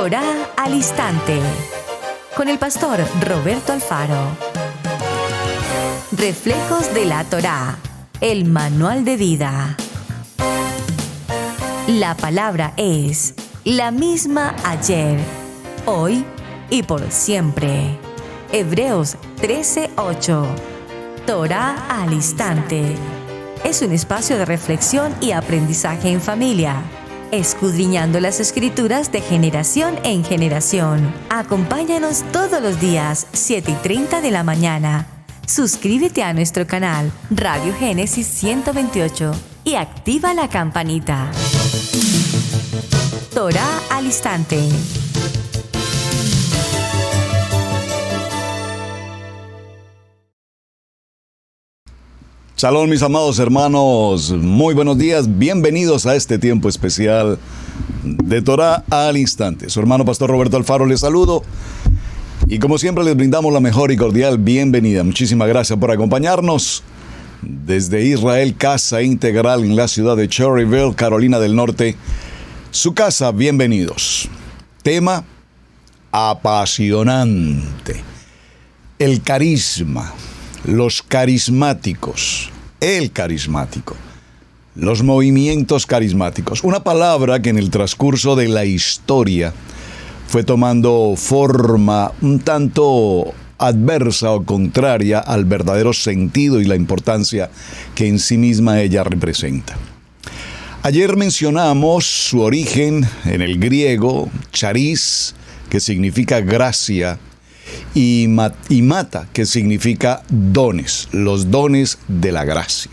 Torá al Instante, con el pastor Roberto Alfaro. Reflejos de la Torá, el manual de vida. La palabra es la misma ayer, hoy y por siempre. Hebreos 13:8. Torá al Instante. Es un espacio de reflexión y aprendizaje en familia, escudriñando las Escrituras de generación en generación. Acompáñanos todos los días, 7:30 de la mañana. Suscríbete a nuestro canal Radio Génesis 128 y activa la campanita. Torá al Instante. Shalom, mis amados hermanos, muy buenos días, bienvenidos a este tiempo especial de Torá al Instante. Su hermano pastor Roberto Alfaro les saludo y como siempre les brindamos la mejor y cordial bienvenida. Muchísimas gracias por acompañarnos desde Israel, Casa Integral en la ciudad de Cherryville, Carolina del Norte. Su casa, bienvenidos. Tema apasionante: el carisma. Los carismáticos, el carismático, los movimientos carismáticos. Una palabra que en el transcurso de la historia fue tomando forma un tanto adversa o contraria al verdadero sentido y la importancia que en sí misma ella representa. Ayer mencionamos su origen en el griego, charis, que significa gracia, y mata, que significa dones, los dones de la gracia.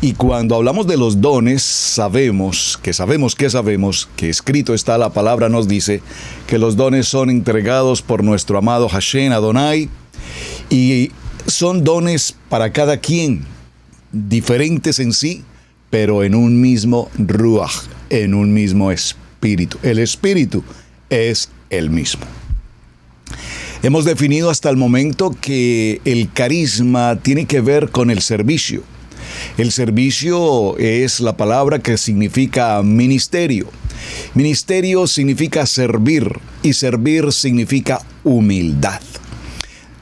Y cuando hablamos de los dones, sabemos que escrito está, la palabra nos dice que los dones son entregados por nuestro amado Hashem Adonai, y son dones para cada quien, diferentes en sí, pero en un mismo ruach, en un mismo espíritu. El espíritu es el mismo. Hemos definido hasta el momento que el carisma tiene que ver con el servicio. El servicio es la palabra que significa ministerio. Ministerio significa servir y servir significa humildad.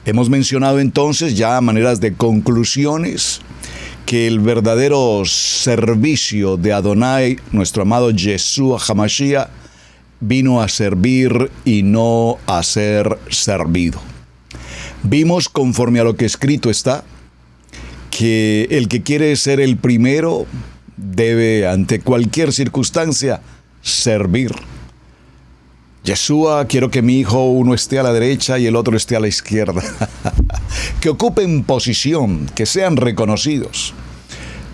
Hemos mencionado entonces ya a maneras de conclusiones que el verdadero servicio de Adonai, nuestro amado Yeshua HaMashiach, vino a servir y no a ser servido. Vimos, conforme a lo que escrito está, que el que quiere ser el primero debe, ante cualquier circunstancia, servir. Yeshua, quiero que mi hijo uno esté a la derecha y el otro esté a la izquierda. Que ocupen posición, que sean reconocidos.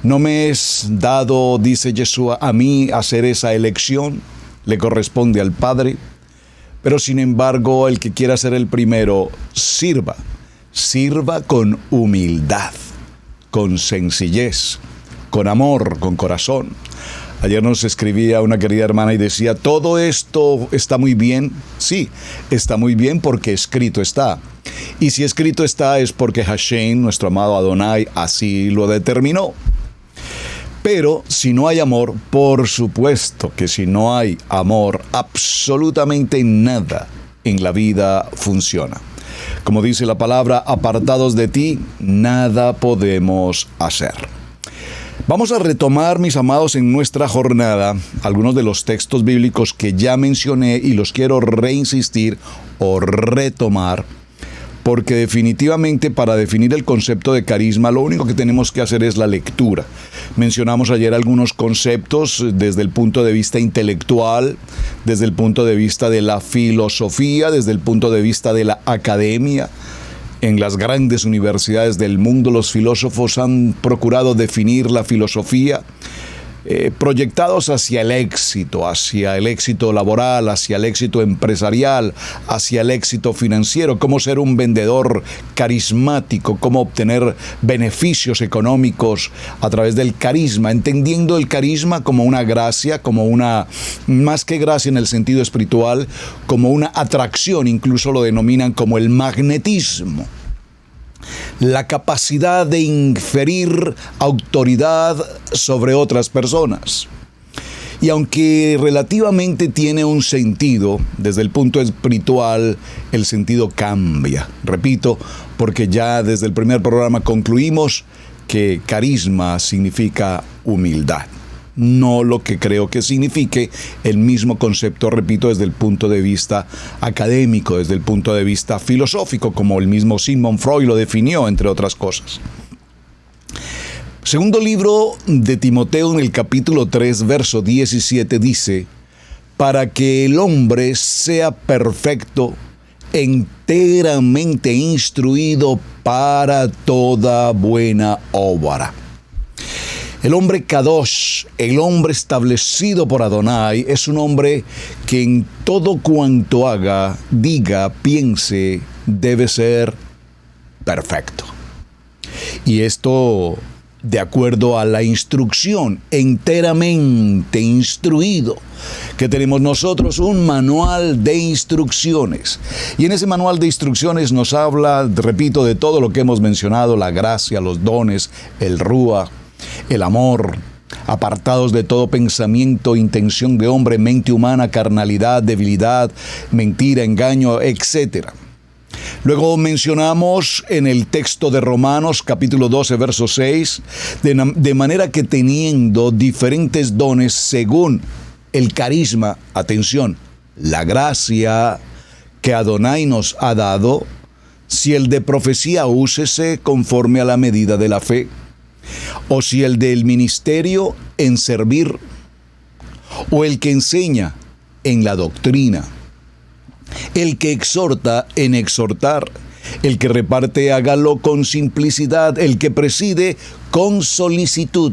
No me es dado, dice Yeshua, a mí hacer esa elección. Le corresponde al Padre, pero sin embargo el que quiera ser el primero, sirva con humildad, con sencillez, con amor, con corazón. Ayer nos escribía una querida hermana y decía, todo esto está muy bien. Sí, está muy bien porque escrito está. Y si escrito está es porque Hashem, nuestro amado Adonai, así lo determinó. Pero si no hay amor, por supuesto que si no hay amor, absolutamente nada en la vida funciona. Como dice la palabra, apartados de ti, nada podemos hacer. Vamos a retomar, mis amados, en nuestra jornada algunos de los textos bíblicos que ya mencioné y los quiero reinsistir o retomar, porque definitivamente para definir el concepto de carisma lo único que tenemos que hacer es la lectura. Mencionamos ayer algunos conceptos desde el punto de vista intelectual, desde el punto de vista de la filosofía, desde el punto de vista de la academia. En las grandes universidades del mundo los filósofos han procurado definir la filosofía proyectados hacia el éxito laboral, hacia el éxito empresarial, hacia el éxito financiero, cómo ser un vendedor carismático, cómo obtener beneficios económicos a través del carisma, entendiendo el carisma como una gracia, como una, más que gracia en el sentido espiritual, como una atracción, incluso lo denominan como el magnetismo. La capacidad de inferir autoridad sobre otras personas. Y aunque relativamente tiene un sentido, desde el punto espiritual, el sentido cambia. Repito, porque ya desde el primer programa concluimos que carisma significa humildad. No lo que creo que signifique el mismo concepto, repito, desde el punto de vista académico, desde el punto de vista filosófico, como el mismo Sigmund Freud lo definió, entre otras cosas. Segundo libro de Timoteo, en el capítulo 3, verso 17, dice: para que el hombre sea perfecto, enteramente instruido para toda buena obra. El hombre Kadosh, el hombre establecido por Adonai, es un hombre que en todo cuanto haga, diga, piense, debe ser perfecto. Y esto de acuerdo a la instrucción, enteramente instruido, que tenemos nosotros, un manual de instrucciones. Y en ese manual de instrucciones nos habla, repito, de todo lo que hemos mencionado: la gracia, los dones, el Ruach, el amor, apartados de todo pensamiento, intención de hombre, mente humana, carnalidad, debilidad, mentira, engaño, etc. Luego mencionamos en el texto de Romanos, capítulo 12, verso 6, de manera que teniendo diferentes dones según el carisma, atención, la gracia que Adonai nos ha dado, si el de profecía, úsese conforme a la medida de la fe, o si el del ministerio, en servir, o el que enseña, en la doctrina, el que exhorta, en exhortar, el que reparte, hágalo con simplicidad, el que preside, con solicitud,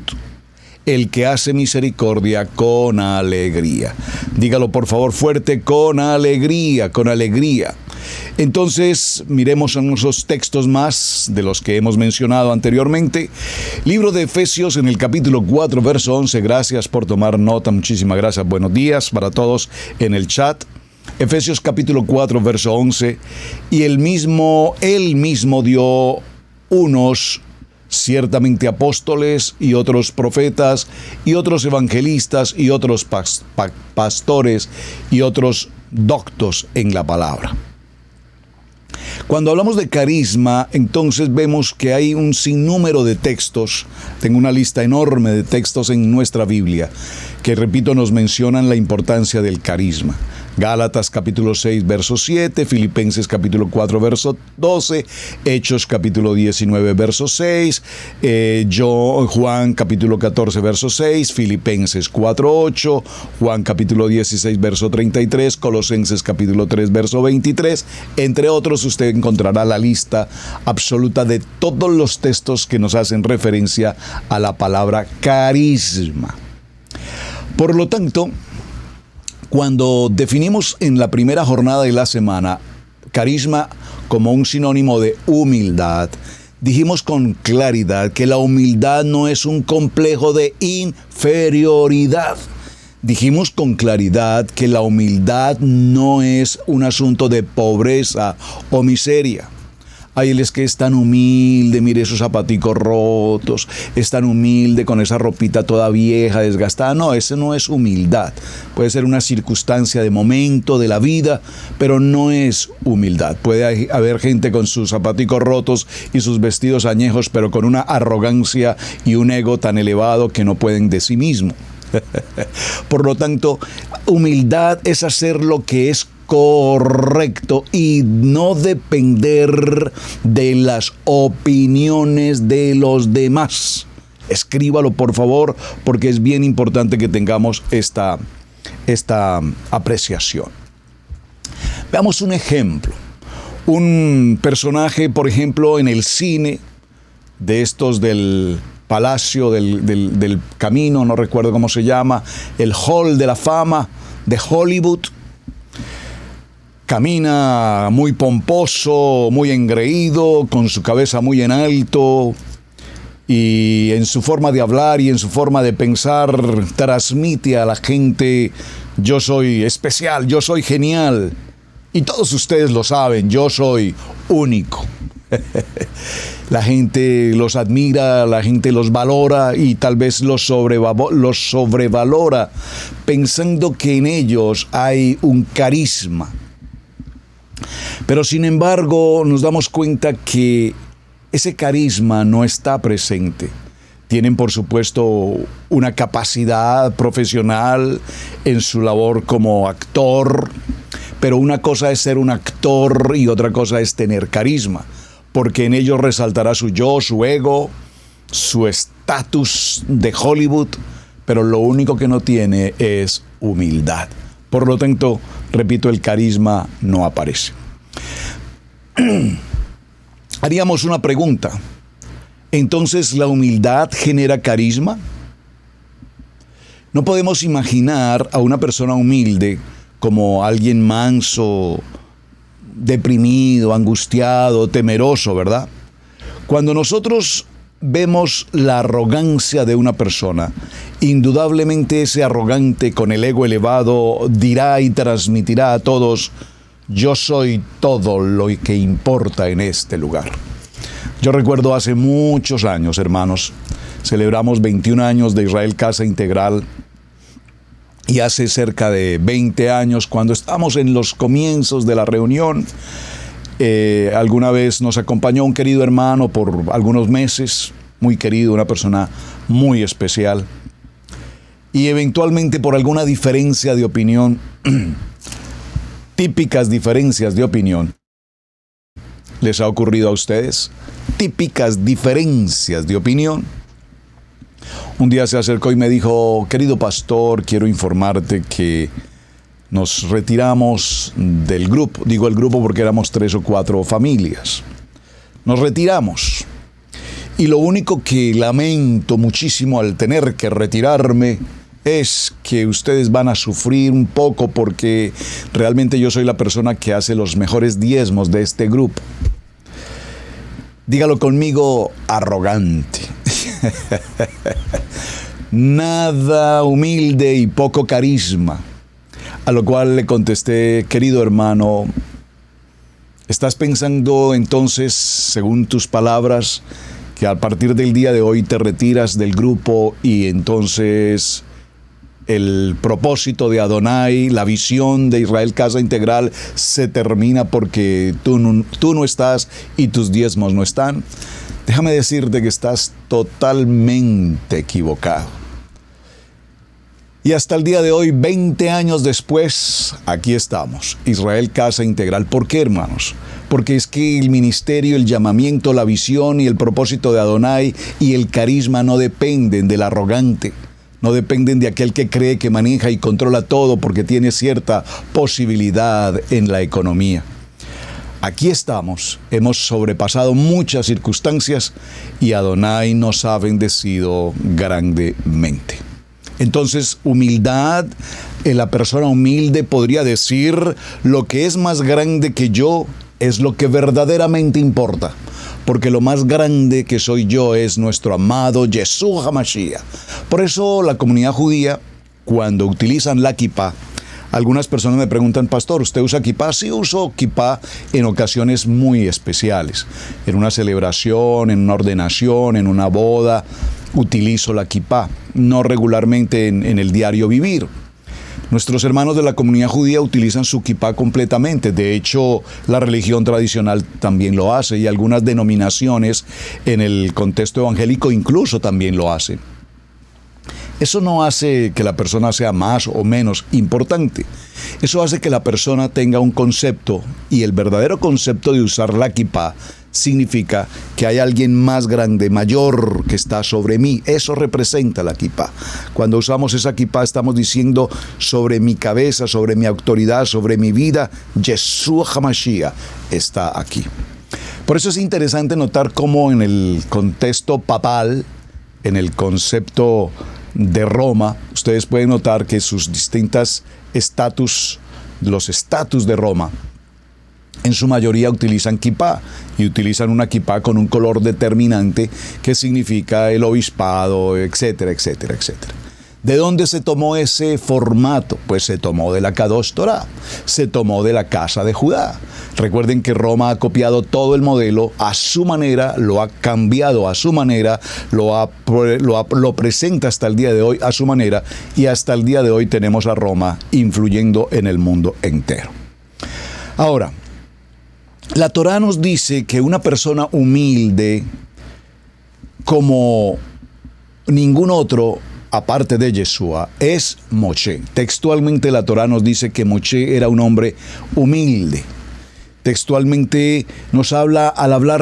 el que hace misericordia, con alegría. Dígalo por favor fuerte: con alegría, con alegría. Entonces, miremos unos textos más de los que hemos mencionado anteriormente. Libro de Efesios, en el capítulo 4, verso 11. Gracias por tomar nota, muchísimas gracias. Buenos días para todos en el chat. Efesios capítulo 4, verso 11. Y él mismo dio unos ciertamente apóstoles, y otros profetas, y otros evangelistas, y otros pastores, y otros doctos en la palabra. Cuando hablamos de carisma, entonces vemos que hay un sinnúmero de textos. Tengo una lista enorme de textos en nuestra Biblia que, repito, nos mencionan la importancia del carisma. Gálatas capítulo 6, verso 7, Filipenses capítulo 4, verso 12, Hechos capítulo 19, verso 6, Juan capítulo 14, verso 6, Filipenses 4, 8, Juan capítulo 16, verso 33, Colosenses capítulo 3, verso 23, entre otros. Usted encontrará la lista absoluta de todos los textos que nos hacen referencia a la palabra carisma. Por lo tanto, cuando definimos en la primera jornada de la semana carisma como un sinónimo de humildad, dijimos con claridad que la humildad no es un complejo de inferioridad. Dijimos con claridad que la humildad no es un asunto de pobreza o miseria. Ay, él es que es tan humilde, mire esos zapaticos rotos, es tan humilde con esa ropita toda vieja, desgastada. No, eso no es humildad. Puede ser una circunstancia de momento de la vida, pero no es humildad. Puede haber gente con sus zapaticos rotos y sus vestidos añejos, pero con una arrogancia y un ego tan elevado que no pueden de sí mismo. Por lo tanto, humildad es hacer lo que es correcto y no depender de las opiniones de los demás. Escríbalo por favor, porque es bien importante que tengamos esta apreciación. Veamos un ejemplo. Un personaje, por ejemplo, en el cine, de estos del Palacio del Camino, no recuerdo cómo se llama, el Hall de la Fama de Hollywood. Camina muy pomposo, muy engreído, con su cabeza muy en alto, y en su forma de hablar y en su forma de pensar transmite a la gente: yo soy especial, yo soy genial, y todos ustedes lo saben, yo soy único. La gente los admira, la gente los valora y tal vez los sobrevalora, pensando que en ellos hay un carisma. Pero sin embargo, nos damos cuenta que ese carisma no está presente. Tienen, por supuesto, una capacidad profesional en su labor como actor, pero una cosa es ser un actor y otra cosa es tener carisma, porque en ellos resaltará su yo, su ego, su estatus de Hollywood, pero lo único que no tiene es humildad. Por lo tanto, repito, el carisma no aparece. Haríamos una pregunta. Entonces, ¿la humildad genera carisma? No podemos imaginar a una persona humilde como alguien manso, deprimido, angustiado, temeroso, ¿verdad? Cuando nosotros vemos la arrogancia de una persona, indudablemente ese arrogante con el ego elevado dirá y transmitirá a todos: yo soy todo lo que importa en este lugar. Yo recuerdo hace muchos años, hermanos, celebramos 21 años de Israel Casa Integral, y hace cerca de 20 años, cuando estamos en los comienzos de la reunión, alguna vez nos acompañó un querido hermano por algunos meses, muy querido, una persona muy especial, y eventualmente por alguna diferencia de opinión, típicas diferencias de opinión, ¿les ha ocurrido a ustedes? Típicas diferencias de opinión. Un día se acercó y me dijo: querido pastor, quiero informarte que nos retiramos del grupo. Digo el grupo porque éramos 3 o 4 familias. Nos retiramos. Y lo único que lamento muchísimo al tener que retirarme es que ustedes van a sufrir un poco, porque realmente yo soy la persona que hace los mejores diezmos de este grupo. Dígalo conmigo: arrogante. Nada humilde y poco carisma. A lo cual le contesté: querido hermano, ¿estás pensando entonces, según tus palabras, que a partir del día de hoy te retiras del grupo y entonces el propósito de Adonai, la visión de Israel Casa Integral, se termina porque tú no estás y tus diezmos no están? Déjame decirte que estás totalmente equivocado. Y hasta el día de hoy, 20 años después, aquí estamos, Israel Casa Integral. ¿Por qué, hermanos? Porque es que el ministerio, el llamamiento, la visión y el propósito de Adonai y el carisma no dependen del arrogante. No dependen de aquel que cree que maneja y controla todo porque tiene cierta posibilidad en la economía. Aquí estamos, hemos sobrepasado muchas circunstancias y Adonai nos ha bendecido grandemente. Entonces, humildad, la persona humilde podría decir: lo que es más grande que yo es lo que verdaderamente importa, porque lo más grande que soy yo es nuestro amado Yeshua HaMashiach. Por eso la comunidad judía, cuando utilizan la kipá, algunas personas me preguntan: pastor, ¿usted usa kipá? Sí, uso kipá en ocasiones muy especiales. En una celebración, en una ordenación, en una boda, utilizo la kipá. No regularmente en el diario vivir. Nuestros hermanos de la comunidad judía utilizan su kipá completamente. De hecho, la religión tradicional también lo hace, y algunas denominaciones en el contexto evangélico incluso también lo hacen. Eso no hace que la persona sea más o menos importante. Eso hace que la persona tenga un concepto, y el verdadero concepto de usar la kipá significa que hay alguien más grande, mayor, que está sobre mí. Eso representa la kipá. Cuando usamos esa kipá estamos diciendo: sobre mi cabeza, sobre mi autoridad, sobre mi vida, Yeshua HaMashiach está aquí. Por eso es interesante notar cómo en el contexto papal, en el concepto de Roma, ustedes pueden notar que sus distintas los estatus de Roma, en su mayoría utilizan kipá, y utilizan una kipá con un color determinante que significa el obispado, etcétera, etcétera, etcétera. ¿De dónde se tomó ese formato? Pues se tomó de la Kadosh Torah, se tomó de la casa de Judá. Recuerden que Roma ha copiado todo el modelo a su manera, lo ha cambiado a su manera, lo presenta hasta el día de hoy a su manera, y hasta el día de hoy tenemos a Roma influyendo en el mundo entero. Ahora, la Torá nos dice que una persona humilde como ningún otro, aparte de Yeshua, es Moshe. Textualmente la Torá nos dice que Moshe era un hombre humilde. Textualmente nos habla, al hablar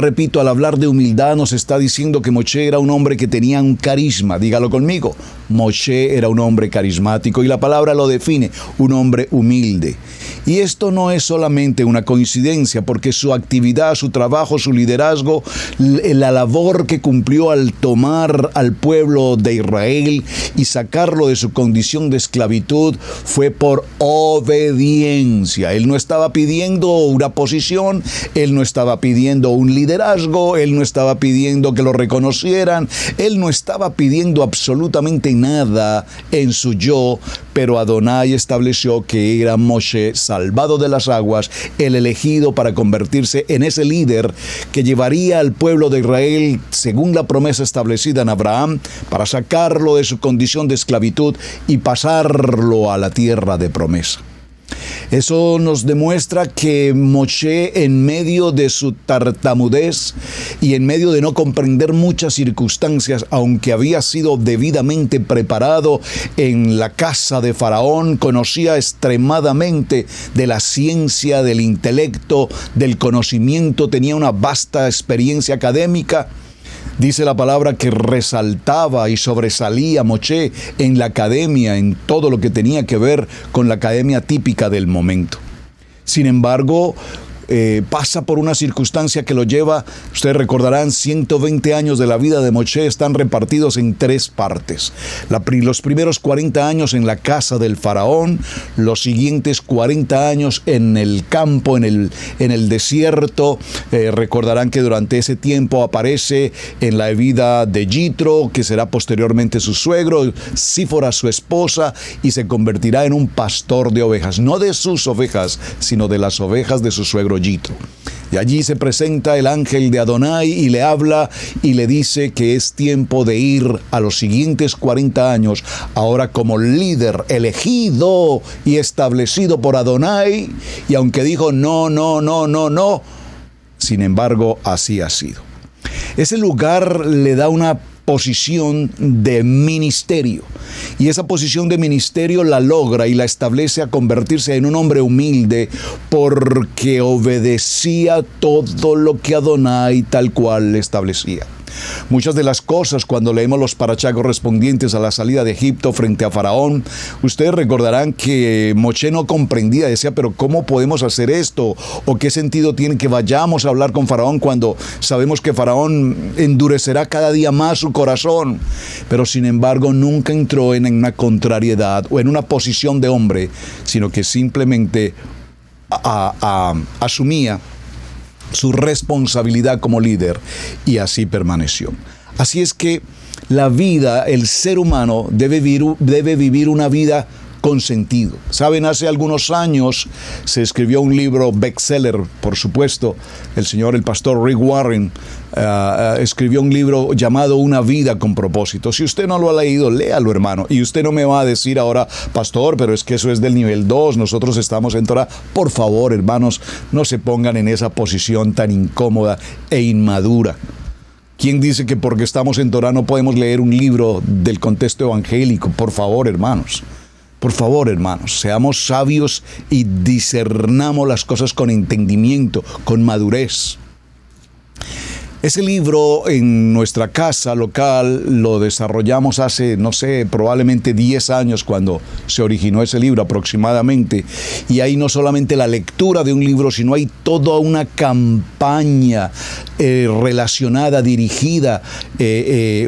de humildad, nos está diciendo que Moshe era un hombre que tenía un carisma. Dígalo conmigo. Moshe era un hombre carismático y la palabra lo define, un hombre humilde. Y esto no es solamente una coincidencia, porque su actividad, su trabajo, su liderazgo, la labor que cumplió al tomar al pueblo de Israel y sacarlo de su condición de esclavitud fue por obediencia. Él no estaba pidiendo una posición, él no estaba pidiendo un liderazgo, él no estaba pidiendo que lo reconocieran, él no estaba pidiendo absolutamente nada en su yo, pero Adonai estableció que era Moshe, salvado de las aguas, el elegido para convertirse en ese líder que llevaría al pueblo de Israel, según la promesa establecida en Abraham, para sacarlo de su condición de esclavitud y pasarlo a la tierra de promesa. Eso nos demuestra que Moshe, en medio de su tartamudez y en medio de no comprender muchas circunstancias, aunque había sido debidamente preparado en la casa de Faraón, conocía extremadamente de la ciencia, del intelecto, del conocimiento, tenía una vasta experiencia académica. Dice la palabra que resaltaba y sobresalía Moshe en la academia, en todo lo que tenía que ver con la academia típica del momento. Sin embargo, pasa por una circunstancia que lo lleva, ustedes recordarán, 120 años de la vida de Moshe están repartidos en 3 partes. Los primeros 40 años en la casa del faraón, los siguientes 40 años en el campo, en el desierto. Recordarán que durante ese tiempo aparece en la vida de Yitro, que será posteriormente su suegro, Sífora su esposa, y se convertirá en un pastor de ovejas, no de sus ovejas, sino de las ovejas de su suegro Yitro. Y allí se presenta el ángel de Adonai y le habla y le dice que es tiempo de ir a los siguientes 40 años, ahora como líder elegido y establecido por Adonai. Y aunque dijo no, sin embargo, así ha sido. Ese lugar le da una posición de ministerio, y esa posición de ministerio la logra y la establece a convertirse en un hombre humilde porque obedecía todo lo que Adonai tal cual le establecía. Muchas de las cosas, cuando leemos los parashá correspondientes a la salida de Egipto frente a Faraón, ustedes recordarán que Moshe no comprendía, decía, pero ¿cómo podemos hacer esto? ¿O qué sentido tiene que vayamos a hablar con Faraón cuando sabemos que Faraón endurecerá cada día más su corazón? Pero sin embargo nunca entró en una contrariedad o en una posición de hombre, sino que simplemente asumía su responsabilidad como líder, y así permaneció. Así es que la vida, el ser humano debe vivir una vida con sentido. Saben, hace algunos años se escribió un libro bestseller, por supuesto, el pastor Rick Warren escribió un libro llamado Una vida con propósito. Si usted no lo ha leído, léalo, hermano. Y usted no me va a decir ahora, pastor, pero es que eso es del nivel 2, nosotros estamos en Torah. Por favor, hermanos, no se pongan en esa posición tan incómoda e inmadura. ¿Quién dice que porque estamos en Torah no podemos leer un libro del contexto evangélico? Por favor, hermanos. Por favor, hermanos, seamos sabios y discernamos las cosas con entendimiento, con madurez. Ese libro en nuestra casa local lo desarrollamos hace, probablemente 10 años cuando se originó ese libro aproximadamente. Y ahí no solamente la lectura de un libro, sino hay toda una campaña relacionada, dirigida,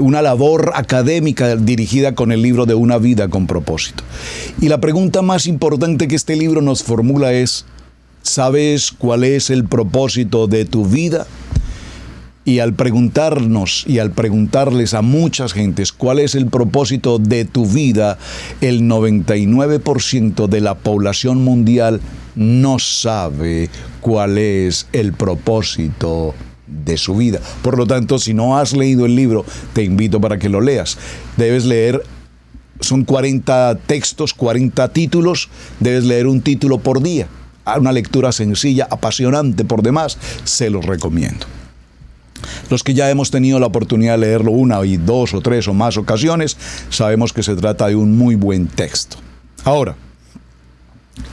una labor académica dirigida con el libro de Una vida con propósito. Y la pregunta más importante que este libro nos formula es, ¿sabes cuál es el propósito de tu vida? Y al preguntarnos y al preguntarles a muchas gentes cuál es el propósito de tu vida, el 99% de la población mundial no sabe cuál es el propósito de su vida. Por lo tanto, si no has leído el libro, te invito para que lo leas. Debes leer, son 40 textos, 40 títulos, debes leer un título por día. Una lectura sencilla, apasionante por demás, se los recomiendo. Los que ya hemos tenido la oportunidad de leerlo una y dos o tres o más ocasiones, sabemos que se trata de un muy buen texto. Ahora,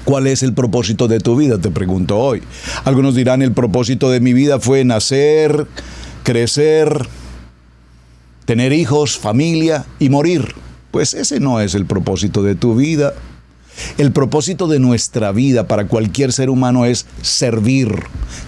¿cuál es el propósito de tu vida? Te pregunto hoy. Algunos dirán, el propósito de mi vida fue nacer, crecer, tener hijos, familia y morir. Pues ese no es el propósito de tu vida. El propósito de nuestra vida para cualquier ser humano es servir,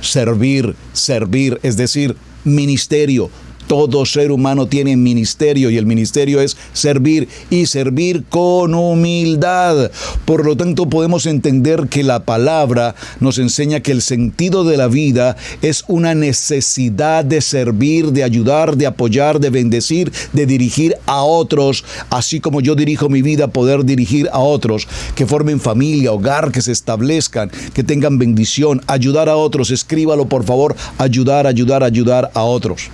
servir, servir, es decir, ministerio. Todo ser humano tiene ministerio y el ministerio es servir y servir con humildad. Por lo tanto, podemos entender que la palabra nos enseña que el sentido de la vida es una necesidad de servir, de ayudar, de apoyar, de bendecir, de dirigir a otros, así como yo dirijo mi vida, poder dirigir a otros, que formen familia, hogar, que se establezcan, que tengan bendición, ayudar a otros. Escríbalo, por favor, ayudar, ayudar, ayudar a otros.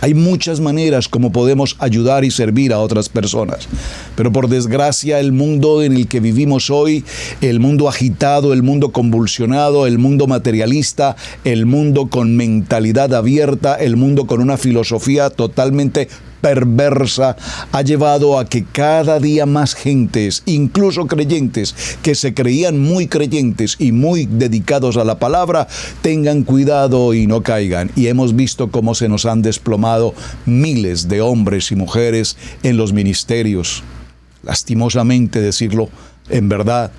Hay muchas maneras como podemos ayudar y servir a otras personas, pero por desgracia el mundo en el que vivimos hoy, el mundo agitado, el mundo convulsionado, el mundo materialista, el mundo con mentalidad abierta, el mundo con una filosofía totalmente perversa, ha llevado a que cada día más gentes, incluso creyentes, que se creían muy creyentes y muy dedicados a la palabra, tengan cuidado y no caigan. Y hemos visto cómo se nos han desplomado miles de hombres y mujeres en los ministerios. Lastimosamente decirlo, en verdad,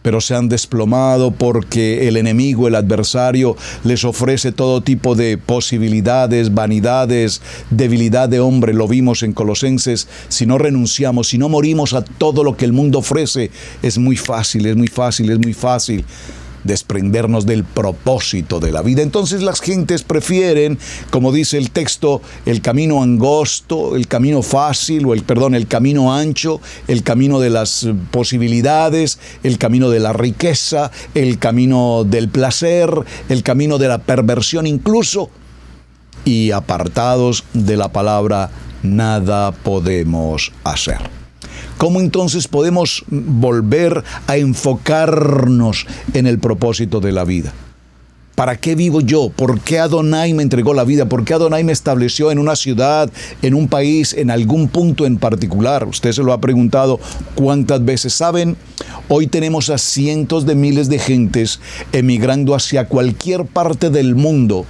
pero se han desplomado porque el enemigo, el adversario, les ofrece todo tipo de posibilidades, vanidades, debilidad de hombre. Lo vimos en Colosenses. Si no renunciamos, si no morimos a todo lo que el mundo ofrece, es muy fácil desprendernos del propósito de la vida. Entonces las gentes prefieren, como dice el texto, el camino angosto, el camino fácil, el camino ancho, el camino de las posibilidades, el camino de la riqueza, el camino del placer, el camino de la perversión incluso, y apartados de la palabra, nada podemos hacer. ¿Cómo entonces podemos volver a enfocarnos en el propósito de la vida? ¿Para qué vivo yo? ¿Por qué Adonai me entregó la vida? ¿Por qué Adonai me estableció en una ciudad, en un país, en algún punto en particular? Usted se lo ha preguntado cuántas veces. ¿Saben? Hoy tenemos a cientos de miles de gentes emigrando hacia cualquier parte del mundo,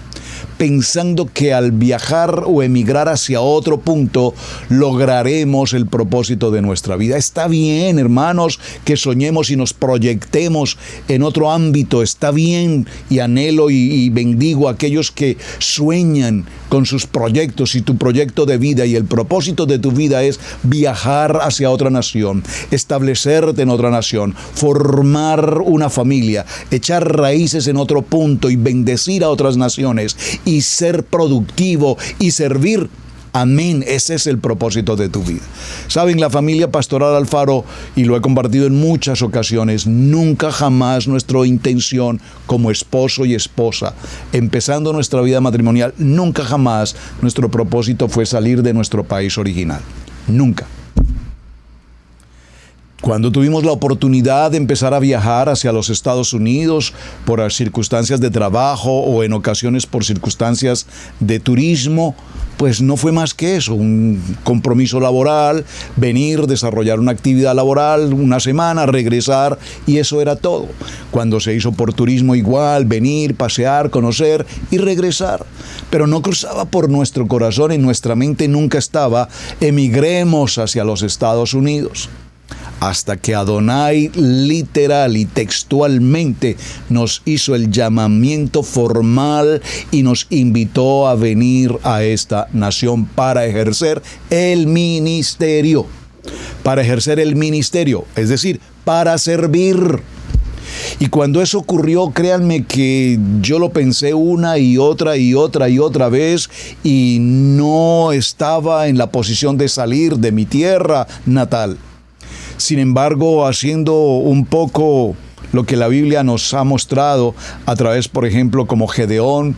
pensando que al viajar o emigrar hacia otro punto lograremos el propósito de nuestra vida. Está bien, hermanos, que soñemos y nos proyectemos en otro ámbito. Está bien, y anhelo y bendigo a aquellos que sueñan con sus proyectos, y tu proyecto de vida y el propósito de tu vida es viajar hacia otra nación, establecerte en otra nación, formar una familia, echar raíces en otro punto y bendecir a otras naciones y ser productivo y servir. Amén, ese es el propósito de tu vida. Saben, la familia Pastoral Alfaro, y lo he compartido en muchas ocasiones, nunca jamás nuestra intención como esposo y esposa, empezando nuestra vida matrimonial, nunca jamás nuestro propósito fue salir de nuestro país original. Nunca. Cuando tuvimos la oportunidad de empezar a viajar hacia los Estados Unidos por circunstancias de trabajo o en ocasiones por circunstancias de turismo, pues no fue más que eso, un compromiso laboral, venir, desarrollar una actividad laboral, una semana, regresar, y eso era todo. Cuando se hizo por turismo igual, venir, pasear, conocer y regresar. Pero no cruzaba por nuestro corazón, en nuestra mente nunca estaba, emigremos hacia los Estados Unidos. Hasta que Adonai literal y textualmente nos hizo el llamamiento formal y nos invitó a venir a esta nación para ejercer el ministerio. Para ejercer el ministerio, es decir, para servir. Y cuando eso ocurrió, créanme que yo lo pensé una y otra vez y no estaba en la posición de salir de mi tierra natal. Sin embargo, haciendo un poco lo que la Biblia nos ha mostrado a través, por ejemplo, como Gedeón,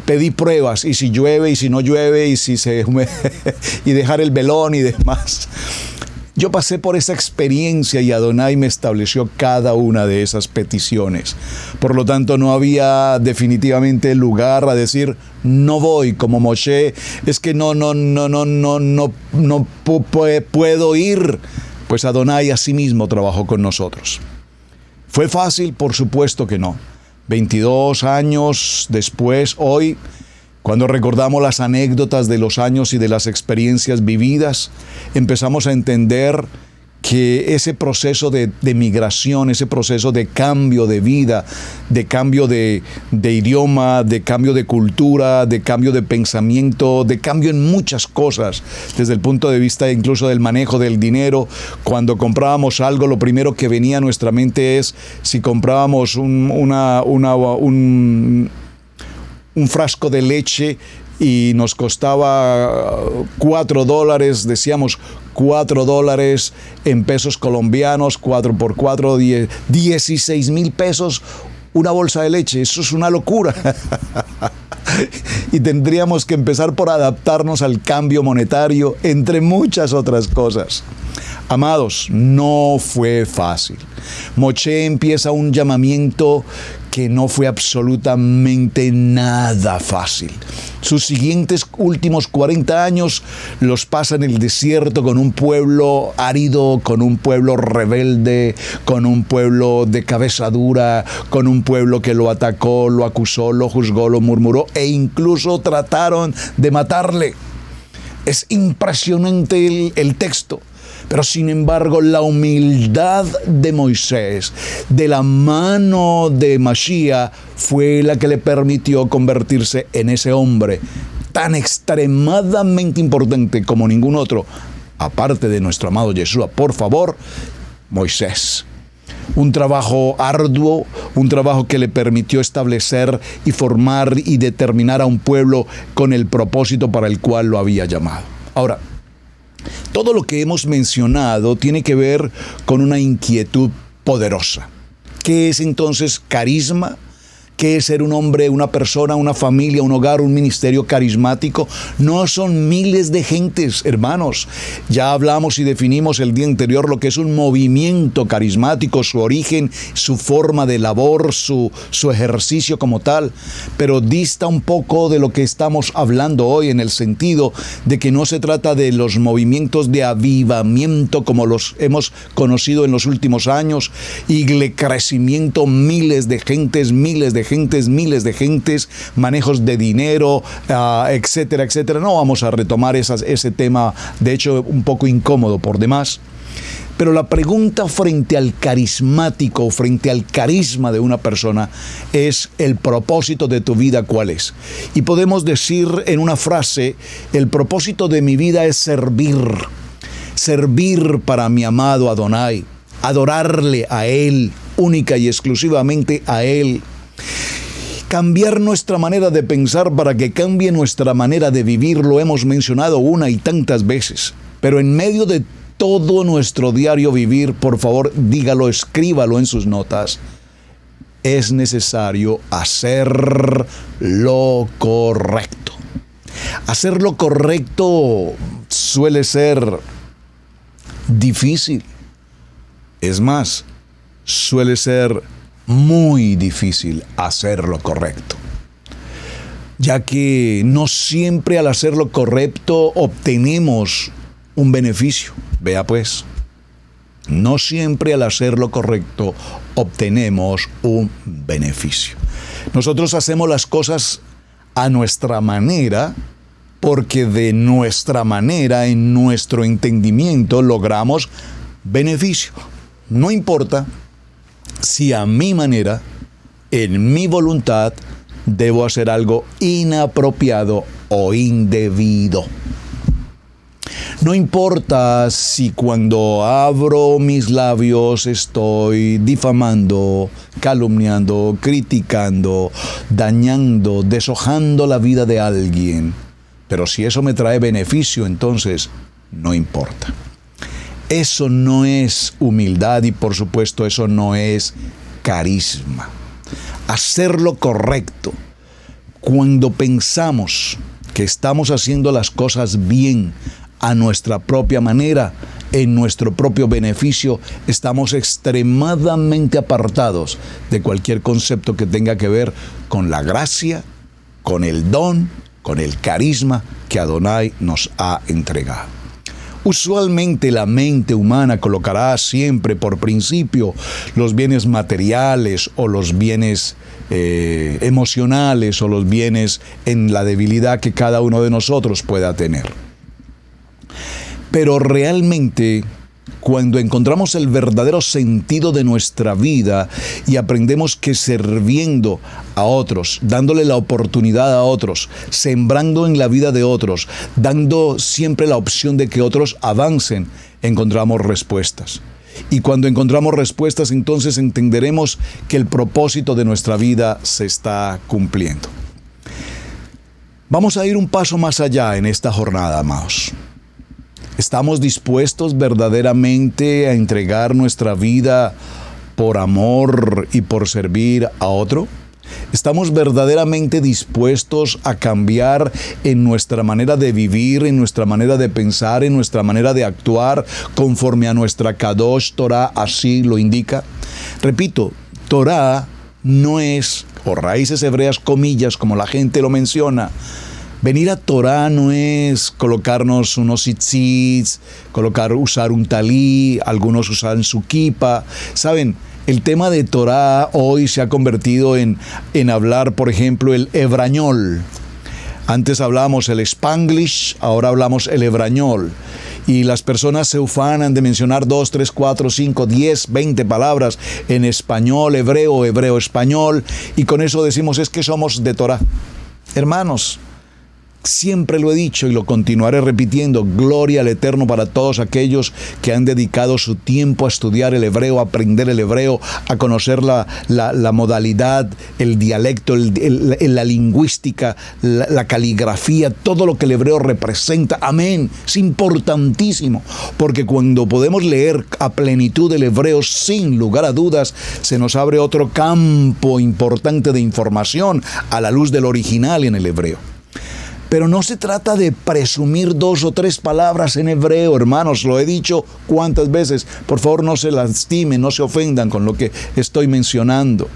pedí pruebas, y si llueve, y si no llueve, y dejar el velón y demás. Yo pasé por esa experiencia y Adonai me estableció cada una de esas peticiones. Por lo tanto, no había definitivamente lugar a decir, no voy, como Moshe, es que no puedo ir. Pues Adonai asimismo trabajó con nosotros. ¿Fue fácil? Por supuesto que no. 22 años después, hoy, cuando recordamos las anécdotas de los años y de las experiencias vividas, empezamos a entender que ese proceso de migración, ese proceso de cambio de vida, de cambio de idioma, de cambio de cultura, de cambio de pensamiento, de cambio en muchas cosas, desde el punto de vista incluso del manejo del dinero. Cuando comprábamos algo, lo primero que venía a nuestra mente es si comprábamos un frasco de leche y nos costaba $4, decíamos $4 en pesos colombianos, 4 por 4, 16,000 pesos, una bolsa de leche. Eso es una locura. Y tendríamos que empezar por adaptarnos al cambio monetario, entre muchas otras cosas. Amados, no fue fácil. Moshe empieza un llamamiento que no fue absolutamente nada fácil. Sus siguientes últimos 40 años los pasa en el desierto con un pueblo árido, con un pueblo rebelde, con un pueblo de cabeza dura, con un pueblo que lo atacó, lo acusó, lo juzgó, lo murmuró e incluso trataron de matarle. Es impresionante el texto. Pero sin embargo, la humildad de Moisés, de la mano de Mashiach, fue la que le permitió convertirse en ese hombre tan extremadamente importante como ningún otro, aparte de nuestro amado Yeshua. Por favor, Moisés. Un trabajo arduo, un trabajo que le permitió establecer y formar y determinar a un pueblo con el propósito para el cual lo había llamado. Ahora, todo lo que hemos mencionado tiene que ver con una inquietud poderosa. ¿Qué es entonces carisma? ¿Qué es ser un hombre, una persona, una familia, un hogar, un ministerio carismático? No son miles de gentes, hermanos. Ya hablamos y definimos el día anterior lo que es un movimiento carismático, su origen, su forma de labor, su ejercicio como tal. Pero dista un poco de lo que estamos hablando hoy, en el sentido de que no se trata de los movimientos de avivamiento como los hemos conocido en los últimos años, y de crecimiento, miles de gentes, manejos de dinero, etcétera, etcétera. No vamos a retomar ese tema, de hecho, un poco incómodo por demás. Pero la pregunta frente al carismático, frente al carisma de una persona, es el propósito de tu vida, ¿cuál es? Y podemos decir en una frase, el propósito de mi vida es servir para mi amado Adonai, adorarle a Él, única y exclusivamente a Él. Cambiar nuestra manera de pensar para que cambie nuestra manera de vivir, lo hemos mencionado una y tantas veces. Pero en medio de todo nuestro diario vivir, por favor, dígalo, escríbalo en sus notas. Es necesario hacer lo correcto. Hacer lo correcto suele ser difícil. Es más, suele ser muy difícil hacer lo correcto, ya que no siempre al hacer lo correcto obtenemos un beneficio. Vea pues, no siempre al hacer lo correcto obtenemos un beneficio. Nosotros hacemos las cosas a nuestra manera, porque de nuestra manera, en nuestro entendimiento, logramos beneficio. No importa si a mi manera, en mi voluntad, debo hacer algo inapropiado o indebido. No importa si cuando abro mis labios estoy difamando, calumniando, criticando, dañando, deshojando la vida de alguien. Pero si eso me trae beneficio, entonces no importa. Eso no es humildad y por supuesto eso no es carisma. Hacer lo correcto cuando pensamos que estamos haciendo las cosas bien a nuestra propia manera, en nuestro propio beneficio, estamos extremadamente apartados de cualquier concepto que tenga que ver con la gracia, con el don, con el carisma que Adonai nos ha entregado. Usualmente la mente humana colocará siempre por principio los bienes materiales o los bienes emocionales o los bienes en la debilidad que cada uno de nosotros pueda tener. Pero realmente, cuando encontramos el verdadero sentido de nuestra vida y aprendemos que sirviendo a otros, dándole la oportunidad a otros, sembrando en la vida de otros, dando siempre la opción de que otros avancen, encontramos respuestas. Y cuando encontramos respuestas, entonces entenderemos que el propósito de nuestra vida se está cumpliendo. Vamos a ir un paso más allá en esta jornada, amados. ¿Estamos dispuestos verdaderamente a entregar nuestra vida por amor y por servir a otro? ¿Estamos verdaderamente dispuestos a cambiar en nuestra manera de vivir, en nuestra manera de pensar, en nuestra manera de actuar, conforme a nuestra Kadosh Torah así lo indica? Repito, Torah no es, o raíces hebreas comillas, como la gente lo menciona. Venir a Torah no es colocarnos unos tzitzits, usar un talí, algunos usan su kipa. ¿Saben? El tema de Torah hoy se ha convertido en hablar, por ejemplo, el hebrañol. Antes hablábamos el spanglish, ahora hablamos el hebrañol. Y las personas se ufanan de mencionar 2, 3, 4, 5, 10, 20 palabras en español, hebreo, hebreo, español. Y con eso decimos es que somos de Torah. Hermanos, siempre lo he dicho y lo continuaré repitiendo, gloria al Eterno para todos aquellos que han dedicado su tiempo a estudiar el hebreo, a aprender el hebreo, a conocer la modalidad, el dialecto, la lingüística, la caligrafía, todo lo que el hebreo representa. Amén. Es importantísimo, porque cuando podemos leer a plenitud el hebreo, sin lugar a dudas, se nos abre otro campo importante de información a la luz del original en el hebreo. Pero no se trata de presumir 2 o 3 palabras en hebreo, hermanos. Lo he dicho cuántas veces. Por favor, no se lastimen, no se ofendan con lo que estoy mencionando.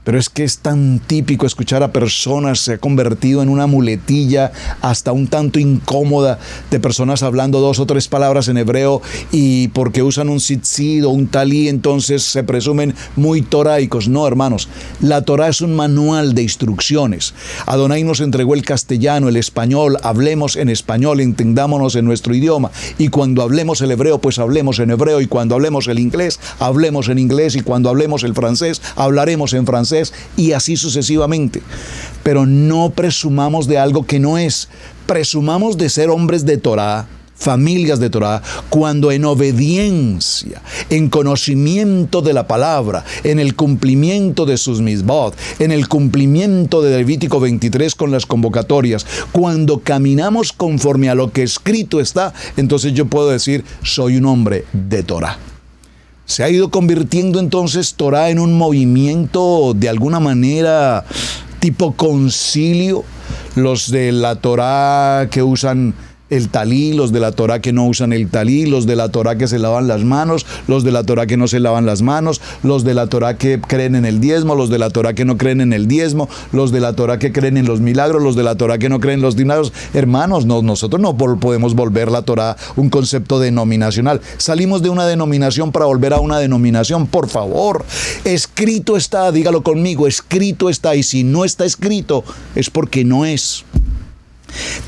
Pero es que es tan típico escuchar a personas, se ha convertido en una muletilla hasta un tanto incómoda de personas hablando 2 o 3 palabras en hebreo y porque usan un tzitzit o un talí, entonces se presumen muy toraicos. No, hermanos, la Torah es un manual de instrucciones. Adonai nos entregó el castellano, el español, hablemos en español, entendámonos en nuestro idioma. Y cuando hablemos el hebreo, pues hablemos en hebreo. Y cuando hablemos el inglés, hablemos en inglés. Y cuando hablemos el francés, hablaremos en francés. Y así sucesivamente. Pero no presumamos de algo que no es. Presumamos de ser hombres de Torah, familias de Torah, cuando en obediencia, en conocimiento de la palabra, en el cumplimiento de sus misbot, en el cumplimiento de Levítico 23 con las convocatorias, cuando caminamos conforme a lo que escrito está, entonces yo puedo decir, soy un hombre de Torah. Se ha ido convirtiendo entonces Torah en un movimiento de alguna manera tipo concilio. Los de la Torah que usan el talí, los de la Torah que no usan el talí, los de la Torah que se lavan las manos, los de la Torah que no se lavan las manos, los de la Torah que creen en el diezmo, los de la Torah que no creen en el diezmo, los de la Torah que creen en los milagros, los de la Torah que no creen en los milagros. Hermanos, nosotros no podemos volver la Torah un concepto denominacional. Salimos de una denominación para volver a una denominación, por favor. Escrito está, dígalo conmigo, escrito está, y si no está escrito es porque no es.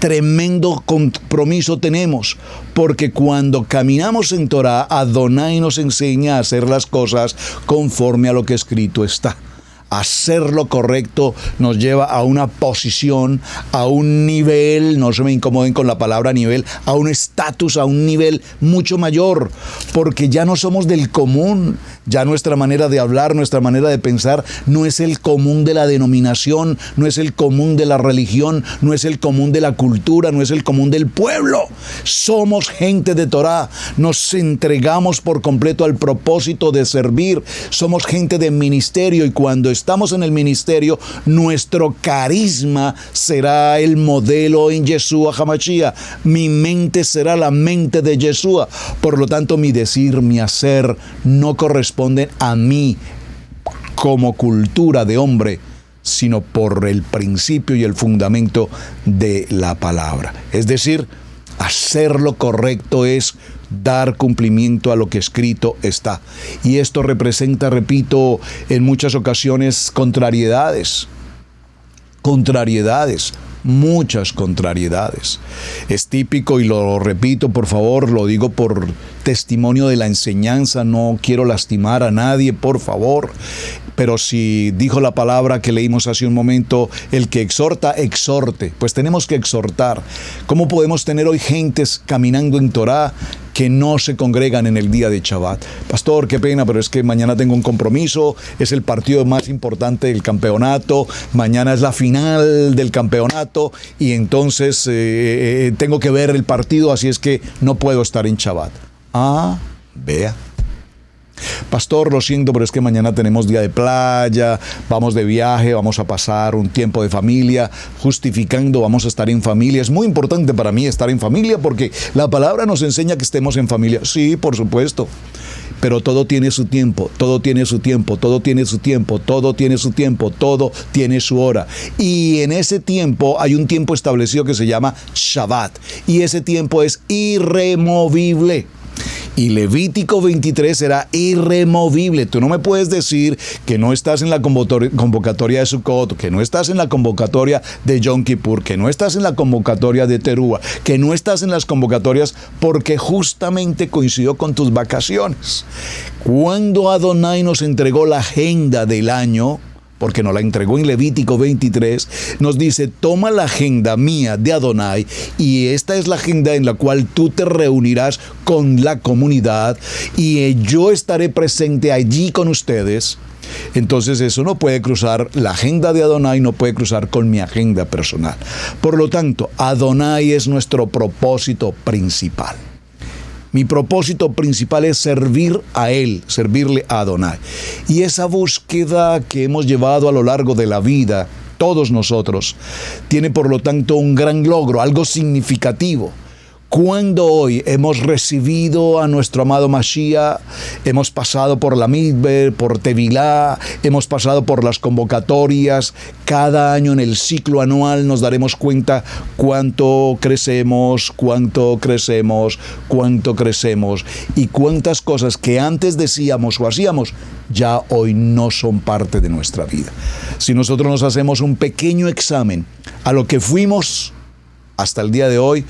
Tremendo compromiso tenemos, porque cuando caminamos en Torah, Adonai nos enseña a hacer las cosas conforme a lo que escrito está. Hacer lo correcto nos lleva a una posición, a un nivel, no se me incomoden con la palabra nivel, a un estatus, a un nivel mucho mayor, porque ya no somos del común, ya nuestra manera de hablar, nuestra manera de pensar no es el común de la denominación, no es el común de la religión, no es el común de la cultura, no es el común del pueblo. Somos gente de Torá, nos entregamos por completo al propósito de servir, somos gente de ministerio, y cuando estamos en el ministerio, nuestro carisma será el modelo en Yeshua HaMashiach. Mi mente será la mente de Yeshua. Por lo tanto, mi decir, mi hacer no corresponden a mí como cultura de hombre, sino por el principio y el fundamento de la palabra. Es decir, hacer lo correcto es dar cumplimiento a lo que escrito está. Y esto representa, repito, en muchas ocasiones contrariedades, muchas contrariedades. Es típico, y lo repito, por favor, lo digo por testimonio de la enseñanza, no quiero lastimar a nadie, por favor. Pero si dijo la palabra que leímos hace un momento, el que exhorta, exhorte. Pues tenemos que exhortar. ¿Cómo podemos tener hoy gentes caminando en Torá que no se congregan en el día de Shabbat? Pastor, qué pena, pero es que mañana tengo un compromiso, es el partido más importante del campeonato, mañana es la final del campeonato, y entonces tengo que ver el partido, así es que no puedo estar en Shabbat. Ah, vea. Pastor, lo siento, pero es que mañana tenemos día de playa, vamos de viaje, vamos a pasar un tiempo de familia, justificando, vamos a estar en familia. Es muy importante para mí estar en familia porque la palabra nos enseña que estemos en familia. Sí, por supuesto, pero todo tiene su tiempo, todo tiene su tiempo, todo tiene su tiempo, todo tiene su tiempo, todo tiene su hora. Y en ese tiempo hay un tiempo establecido que se llama Shabbat, y ese tiempo es irremovible. Y Levítico 23 será irremovible. Tú no me puedes decir que no estás en la convocatoria de Sukkot, que no estás en la convocatoria de Yom Kippur, que no estás en la convocatoria de Teruah, que no estás en las convocatorias porque justamente coincidió con tus vacaciones. Cuando Adonai nos entregó la agenda del año, porque nos la entregó en Levítico 23, nos dice: toma la agenda mía de Adonai, y esta es la agenda en la cual tú te reunirás con la comunidad, y yo estaré presente allí con ustedes. Entonces eso no puede cruzar, la agenda de Adonai no puede cruzar con mi agenda personal. Por lo tanto, Adonai es nuestro propósito principal. Mi propósito principal es servir a Él, servirle a Adonai. Y esa búsqueda que hemos llevado a lo largo de la vida, todos nosotros, tiene por lo tanto un gran logro, algo significativo. Cuando hoy hemos recibido a nuestro amado Mashiach, hemos pasado por la Midbar, por Tevilá, hemos pasado por las convocatorias, cada año en el ciclo anual nos daremos cuenta cuánto crecemos, y cuántas cosas que antes decíamos o hacíamos ya hoy no son parte de nuestra vida. Si nosotros nos hacemos un pequeño examen a lo que fuimos hasta el día de hoy,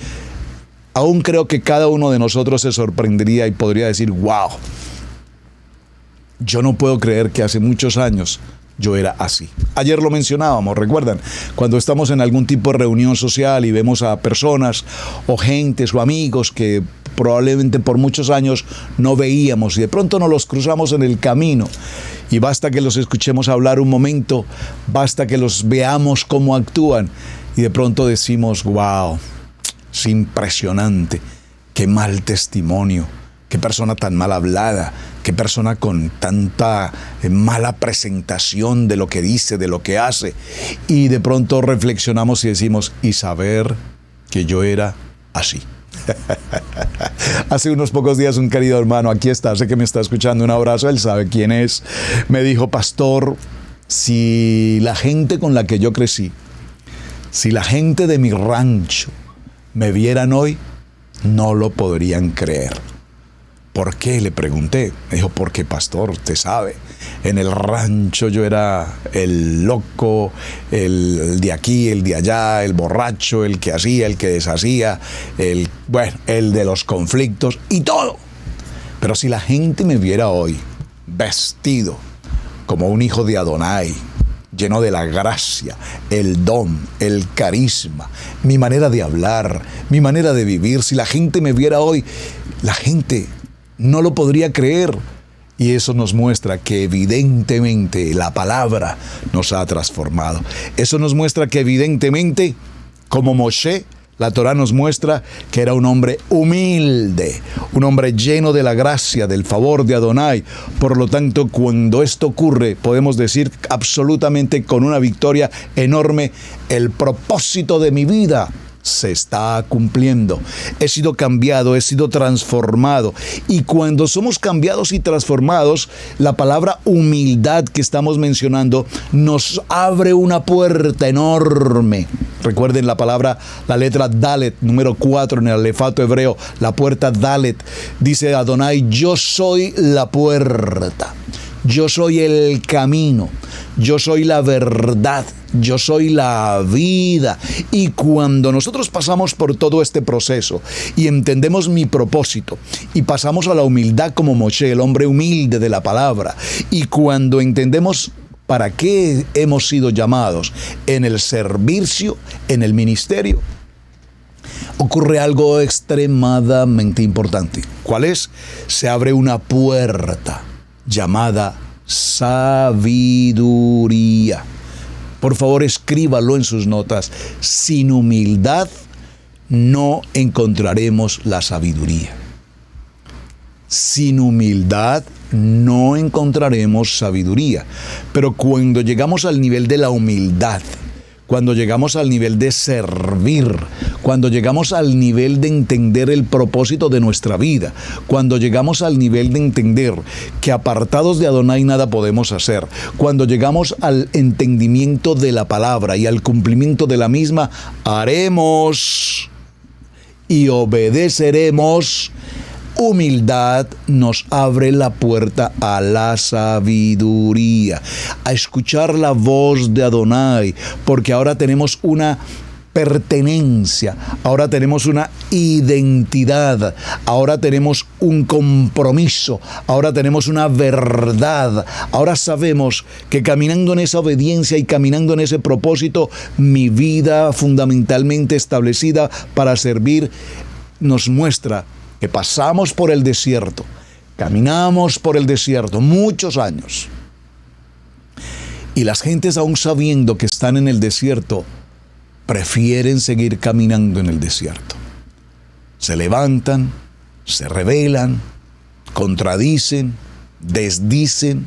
aún creo que cada uno de nosotros se sorprendería y podría decir: wow, yo no puedo creer que hace muchos años yo era así. Ayer lo mencionábamos, ¿recuerdan? Cuando estamos en algún tipo de reunión social y vemos a personas o gentes o amigos que probablemente por muchos años no veíamos, y de pronto nos los cruzamos en el camino, y basta que los escuchemos hablar un momento, basta que los veamos cómo actúan, y de pronto decimos: wow, es impresionante, qué mal testimonio, qué persona tan mal hablada, qué persona con tanta mala presentación de lo que dice, de lo que hace. Y de pronto reflexionamos y decimos: y saber que yo era así. Hace unos pocos días un querido hermano, aquí está, sé que me está escuchando, un abrazo, él sabe quién es, me dijo: pastor, si la gente con la que yo crecí, si la gente de mi rancho me vieran hoy, no lo podrían creer. ¿Por qué?, le pregunté. Me dijo: porque, pastor, usted sabe, en el rancho yo era el loco, el de aquí, el de allá, el borracho, el que hacía, el que deshacía, el de los conflictos y todo. Pero si la gente me viera hoy vestido como un hijo de Adonai, lleno de la gracia, el don, el carisma, mi manera de hablar, mi manera de vivir. Si la gente me viera hoy, la gente no lo podría creer. Y eso nos muestra que evidentemente la palabra nos ha transformado. Eso nos muestra que evidentemente, como Moshe, la Torá nos muestra que era un hombre humilde, un hombre lleno de la gracia, del favor de Adonai. Por lo tanto, cuando esto ocurre, podemos decir absolutamente con una victoria enorme, el propósito de mi vida se está cumpliendo. He sido cambiado, he sido transformado. Y cuando somos cambiados y transformados, la palabra humildad que estamos mencionando nos abre una puerta enorme. Recuerden la letra Dalet, número 4 en el alefato hebreo, la puerta Dalet. Dice Adonai, yo soy la puerta, yo soy el camino, yo soy la verdad, yo soy la vida. Y cuando nosotros pasamos por todo este proceso y entendemos mi propósito y pasamos a la humildad como Moshe, el hombre humilde de la palabra, y cuando entendemos para qué hemos sido llamados en el servicio, en el ministerio, ocurre algo extremadamente importante. ¿Cuál es? Se abre una puerta llamada sabiduría. Por favor, escríbalo en sus notas. Sin humildad no encontraremos la sabiduría. Sin humildad no encontraremos sabiduría. Pero cuando llegamos al nivel de la humildad, cuando llegamos al nivel de servir, cuando llegamos al nivel de entender el propósito de nuestra vida, cuando llegamos al nivel de entender que apartados de Adonai nada podemos hacer, cuando llegamos al entendimiento de la palabra y al cumplimiento de la misma, haremos y obedeceremos. Humildad nos abre la puerta a la sabiduría, a escuchar la voz de Adonai, porque ahora tenemos una pertenencia, ahora tenemos una identidad, ahora tenemos un compromiso, ahora tenemos una verdad, ahora sabemos que caminando en esa obediencia y caminando en ese propósito, mi vida fundamentalmente establecida para servir nos muestra que pasamos por el desierto, caminamos por el desierto muchos años, y las gentes, aún sabiendo que están en el desierto, prefieren seguir caminando en el desierto. Se levantan, se rebelan, contradicen, desdicen,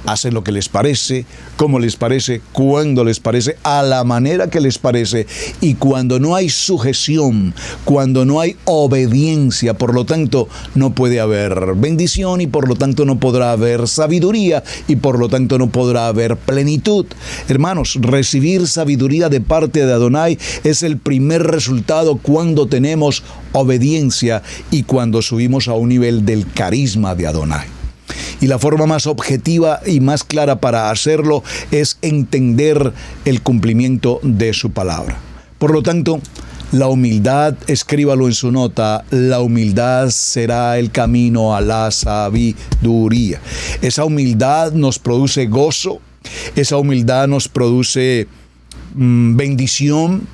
hacen lo que les parece, como les parece, cuando les parece, a la manera que les parece. Y cuando no hay sujeción, cuando no hay obediencia, por lo tanto, no puede haber bendición y por lo tanto no podrá haber sabiduría y por lo tanto no podrá haber plenitud. Hermanos, recibir sabiduría de parte de Adonai es el primer resultado cuando tenemos obediencia y cuando subimos a un nivel del carisma de Adonai. Y la forma más objetiva y más clara para hacerlo es entender el cumplimiento de su palabra. Por lo tanto, la humildad, escríbalo en su nota, la humildad será el camino a la sabiduría. Esa humildad nos produce gozo, esa humildad nos produce bendición,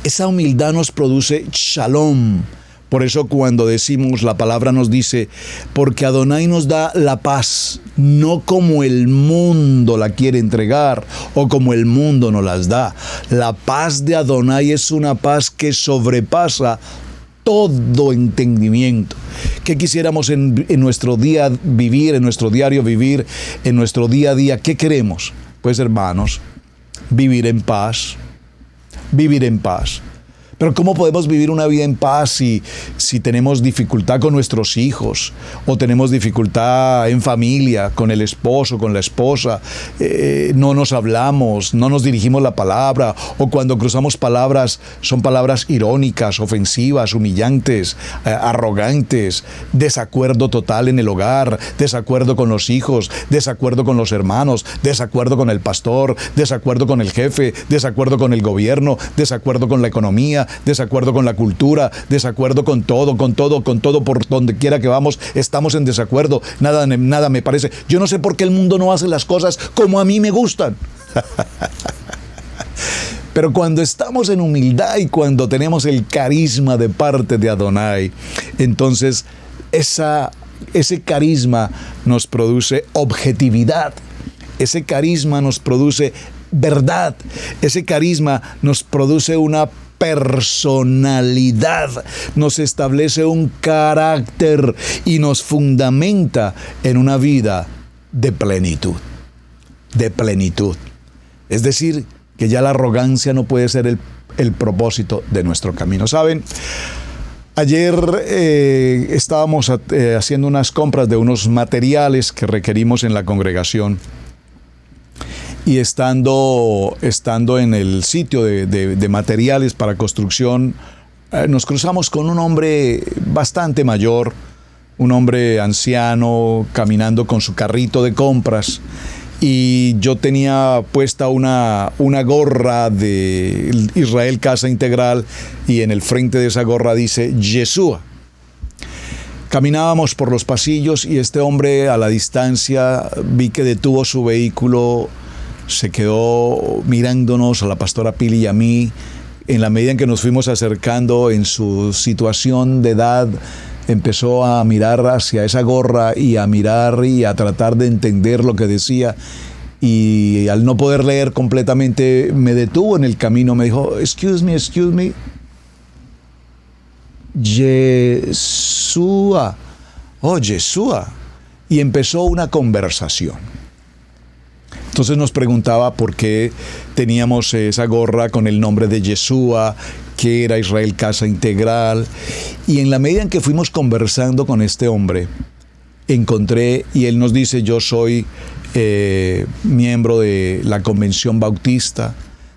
esa humildad nos produce shalom. Por eso cuando decimos, la palabra nos dice, porque Adonai nos da la paz, no como el mundo la quiere entregar o como el mundo nos las da. La paz de Adonai es una paz que sobrepasa todo entendimiento. ¿Qué quisiéramos en nuestro día vivir, en nuestro diario vivir, en nuestro día a día? ¿Qué queremos? Pues hermanos, vivir en paz, vivir en paz. Pero ¿cómo podemos vivir una vida en paz si tenemos dificultad con nuestros hijos o tenemos dificultad en familia, con el esposo, con la esposa? No nos hablamos, no nos dirigimos la palabra, o cuando cruzamos palabras son palabras irónicas, ofensivas, humillantes, arrogantes, desacuerdo total en el hogar, desacuerdo con los hijos, desacuerdo con los hermanos, desacuerdo con el pastor, desacuerdo con el jefe, desacuerdo con el gobierno, desacuerdo con la economía, economía, desacuerdo con la cultura, desacuerdo con todo, por donde quiera que vamos, estamos en desacuerdo, nada me parece. Yo no sé por qué el mundo no hace las cosas como a mí me gustan. Pero cuando estamos en humildad y cuando tenemos el carisma de parte de Adonai, entonces ese carisma nos produce objetividad, ese carisma nos produce verdad, ese carisma nos produce una personalidad, nos establece un carácter y nos fundamenta en una vida de plenitud, de plenitud. Es decir, que ya la arrogancia no puede ser el propósito de nuestro camino. ¿Saben? Ayer estábamos haciendo unas compras de unos materiales que requerimos en la congregación y estando en el sitio de materiales para construcción, nos cruzamos con un hombre bastante mayor, un hombre anciano, caminando con su carrito de compras. Y yo tenía puesta una gorra de Israel Casa Integral y en el frente de esa gorra dice Yeshua. Caminábamos por los pasillos y este hombre a la distancia vi que detuvo su vehículo, se quedó mirándonos a la pastora Pili y a mí. En la medida en que nos fuimos acercando en su situación de edad, empezó a mirar hacia esa gorra y a mirar y a tratar de entender lo que decía, y al no poder leer completamente me detuvo en el camino, me dijo, excuse me, Yeshua, Yeshua, y empezó una conversación. Entonces nos preguntaba por qué teníamos esa gorra con el nombre de Yeshua, que era Israel Casa Integral. Y en la medida en que fuimos conversando con este hombre, encontré, y él nos dice, yo soy miembro de la Convención Bautista.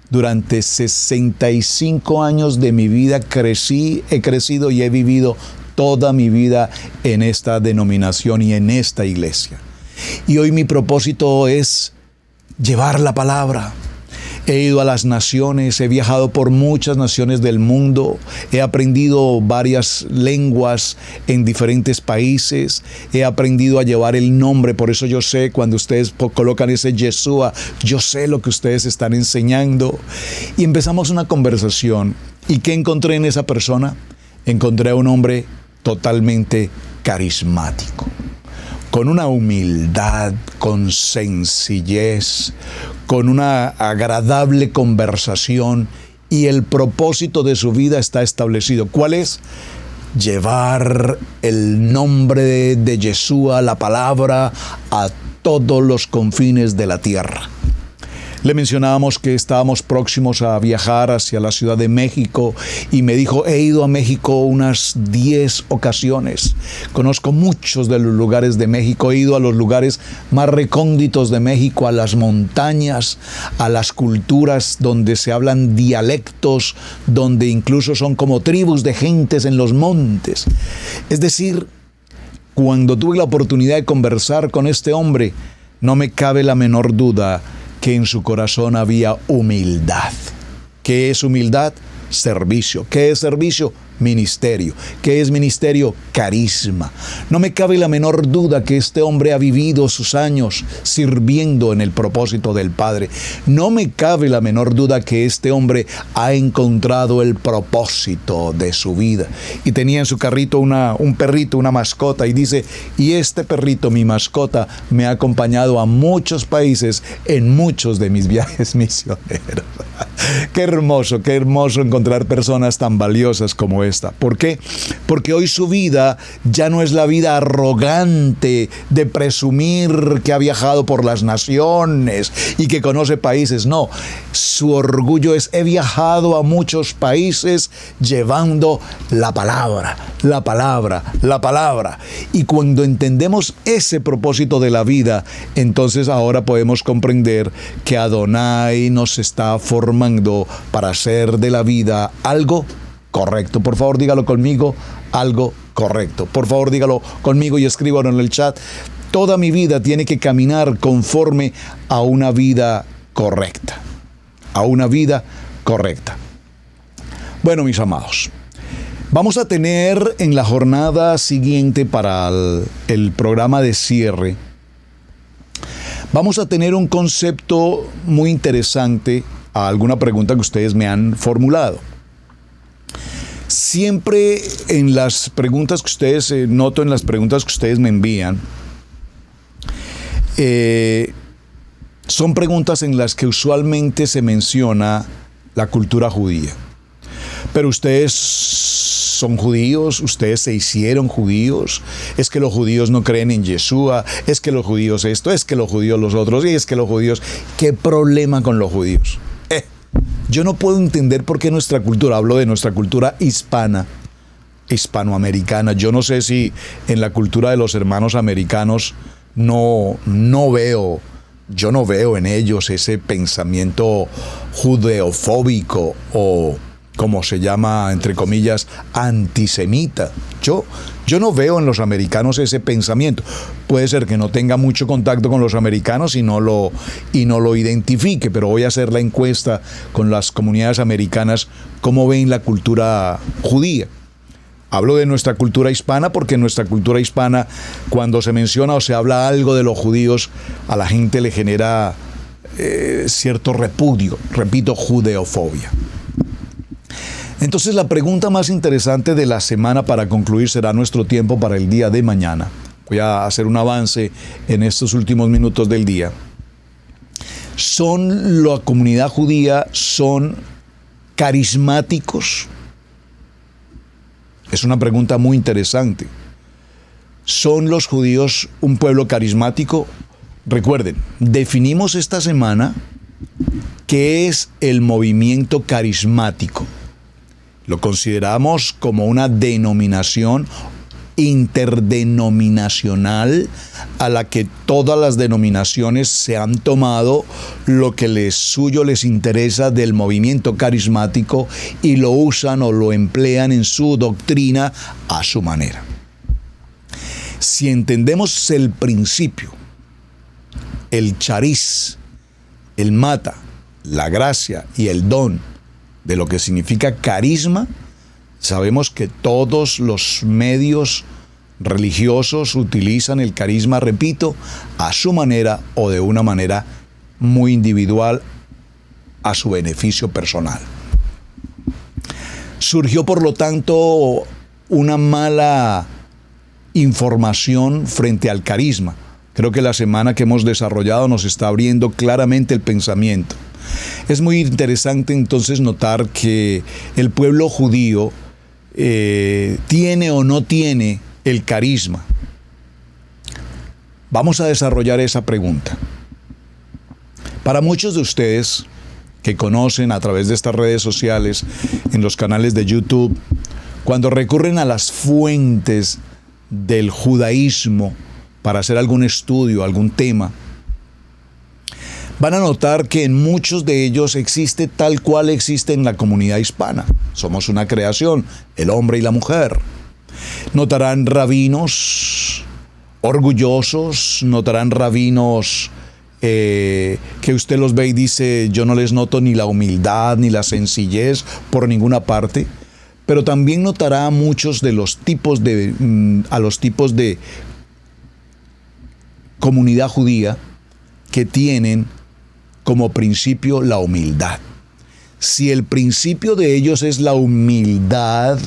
Durante 65 años de mi vida he crecido y he vivido toda mi vida en esta denominación y en esta iglesia. Y hoy mi propósito es llevar la palabra. He ido a las naciones, he viajado por muchas naciones del mundo, he aprendido varias lenguas en diferentes países, he aprendido a llevar el nombre, por eso yo sé cuando ustedes colocan ese Yeshua, yo sé lo que ustedes están enseñando. Y empezamos una conversación. ¿Y qué encontré en esa persona? Encontré a un hombre totalmente carismático, con una humildad, con sencillez, con una agradable conversación, y el propósito de su vida está establecido. ¿Cuál es? Llevar el nombre de Yeshua, la palabra, a todos los confines de la tierra. Le mencionábamos que estábamos próximos a viajar hacia la Ciudad de México y me dijo, he ido a México unas 10 ocasiones. Conozco muchos de los lugares de México, he ido a los lugares más recónditos de México, a las montañas, a las culturas donde se hablan dialectos, donde incluso son como tribus de gentes en los montes. Es decir, cuando tuve la oportunidad de conversar con este hombre, no me cabe la menor duda que en su corazón había humildad. ¿Qué es humildad? Servicio. ¿Qué es servicio? Ministerio. ¿Qué es ministerio? Carisma. No me cabe la menor duda que este hombre ha vivido sus años sirviendo en el propósito del Padre. No me cabe la menor duda que este hombre ha encontrado el propósito de su vida. Y tenía en su carrito un perrito, una mascota, y dice, y este perrito, mi mascota, me ha acompañado a muchos países en muchos de mis viajes misioneros. Qué hermoso encontrar personas tan valiosas como esta. ¿Por qué? Porque hoy su vida ya no es la vida arrogante de presumir que ha viajado por las naciones y que conoce países. No, su orgullo es, he viajado a muchos países llevando la palabra, la palabra, la palabra. Y cuando entendemos ese propósito de la vida, entonces ahora podemos comprender que Adonai nos está formando para hacer de la vida algo correcto. Por favor, dígalo conmigo, algo correcto. Por favor, dígalo conmigo y escríbalo en el chat. Toda mi vida tiene que caminar conforme a una vida correcta. A una vida correcta. Bueno, mis amados, vamos a tener en la jornada siguiente para el programa de cierre, vamos a tener un concepto muy interesante a alguna pregunta que ustedes me han formulado. Siempre en las preguntas que ustedes, noto en las preguntas que ustedes me envían, son preguntas en las que usualmente se menciona la cultura judía. Pero ustedes son judíos, ustedes se hicieron judíos, es que los judíos no creen en Yeshua, es que los judíos esto, es que los judíos los otros, y es que los judíos... ¿Qué problema con los judíos? Yo no puedo entender por qué nuestra cultura, hablo de nuestra cultura hispana, hispanoamericana, yo no sé si en la cultura de los hermanos americanos no veo en ellos ese pensamiento judeofóbico o, como se llama, entre comillas, antisemita. Yo no veo en los americanos ese pensamiento. Puede ser que no tenga mucho contacto con los americanos y no lo identifique, pero voy a hacer la encuesta con las comunidades americanas, cómo ven la cultura judía. Hablo de nuestra cultura hispana porque en nuestra cultura hispana, cuando se menciona o se habla algo de los judíos, a la gente le genera cierto repudio, repito, judeofobia. Entonces la pregunta más interesante de la semana para concluir será nuestro tiempo para el día de mañana. Voy a hacer un avance en estos últimos minutos del día. ¿La comunidad judía son carismáticos? Es una pregunta muy interesante. ¿Son los judíos un pueblo carismático? Recuerden, definimos esta semana qué es el movimiento carismático. Lo consideramos como una denominación interdenominacional a la que todas las denominaciones se han tomado lo que les interesa del movimiento carismático y lo usan o lo emplean en su doctrina a su manera. Si entendemos el principio, el charis, el mata, la gracia y el don de lo que significa carisma, sabemos que todos los medios religiosos utilizan el carisma, repito, a su manera o de una manera muy individual a su beneficio personal. Surgió, por lo tanto, una mala información frente al carisma. Creo que la semana que hemos desarrollado nos está abriendo claramente el pensamiento. Es muy interesante entonces notar que el pueblo judío tiene o no tiene el carisma. Vamos a desarrollar esa pregunta. Para muchos de ustedes que conocen a través de estas redes sociales, en los canales de YouTube, cuando recurren a las fuentes del judaísmo para hacer algún estudio, algún tema, van a notar que en muchos de ellos existe tal cual existe en la comunidad hispana. Somos una creación, el hombre y la mujer. Notarán rabinos orgullosos, notarán rabinos que usted los ve y dice, yo no les noto ni la humildad ni la sencillez por ninguna parte, pero también notará a muchos de los tipos de comunidad judía que tienen como principio la humildad. Si el principio de ellos es la humildad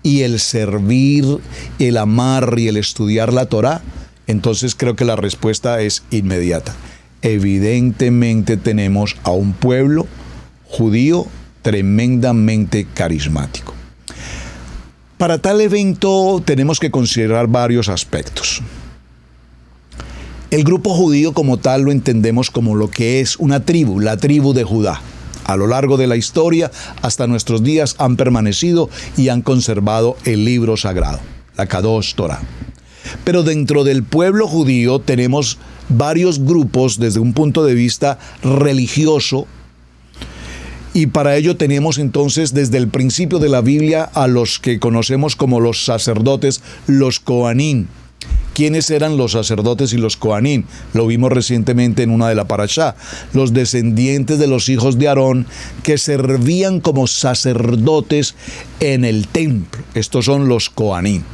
y el servir, el amar y el estudiar la Torá, entonces creo que la respuesta es inmediata. Evidentemente tenemos a un pueblo judío tremendamente carismático. Para tal evento tenemos que considerar varios aspectos. El grupo judío como tal lo entendemos como lo que es una tribu, la tribu de Judá. A lo largo de la historia, hasta nuestros días, han permanecido y han conservado el libro sagrado, la Kadosh Torah. Pero dentro del pueblo judío tenemos varios grupos desde un punto de vista religioso, y para ello tenemos entonces desde el principio de la Biblia a los que conocemos como los sacerdotes, los Kohanim, ¿Quiénes eran los sacerdotes y los Coanín? Lo vimos recientemente en una de la Parashá. Los descendientes de los hijos de Aarón que servían como sacerdotes en el templo. Estos son los Coanín.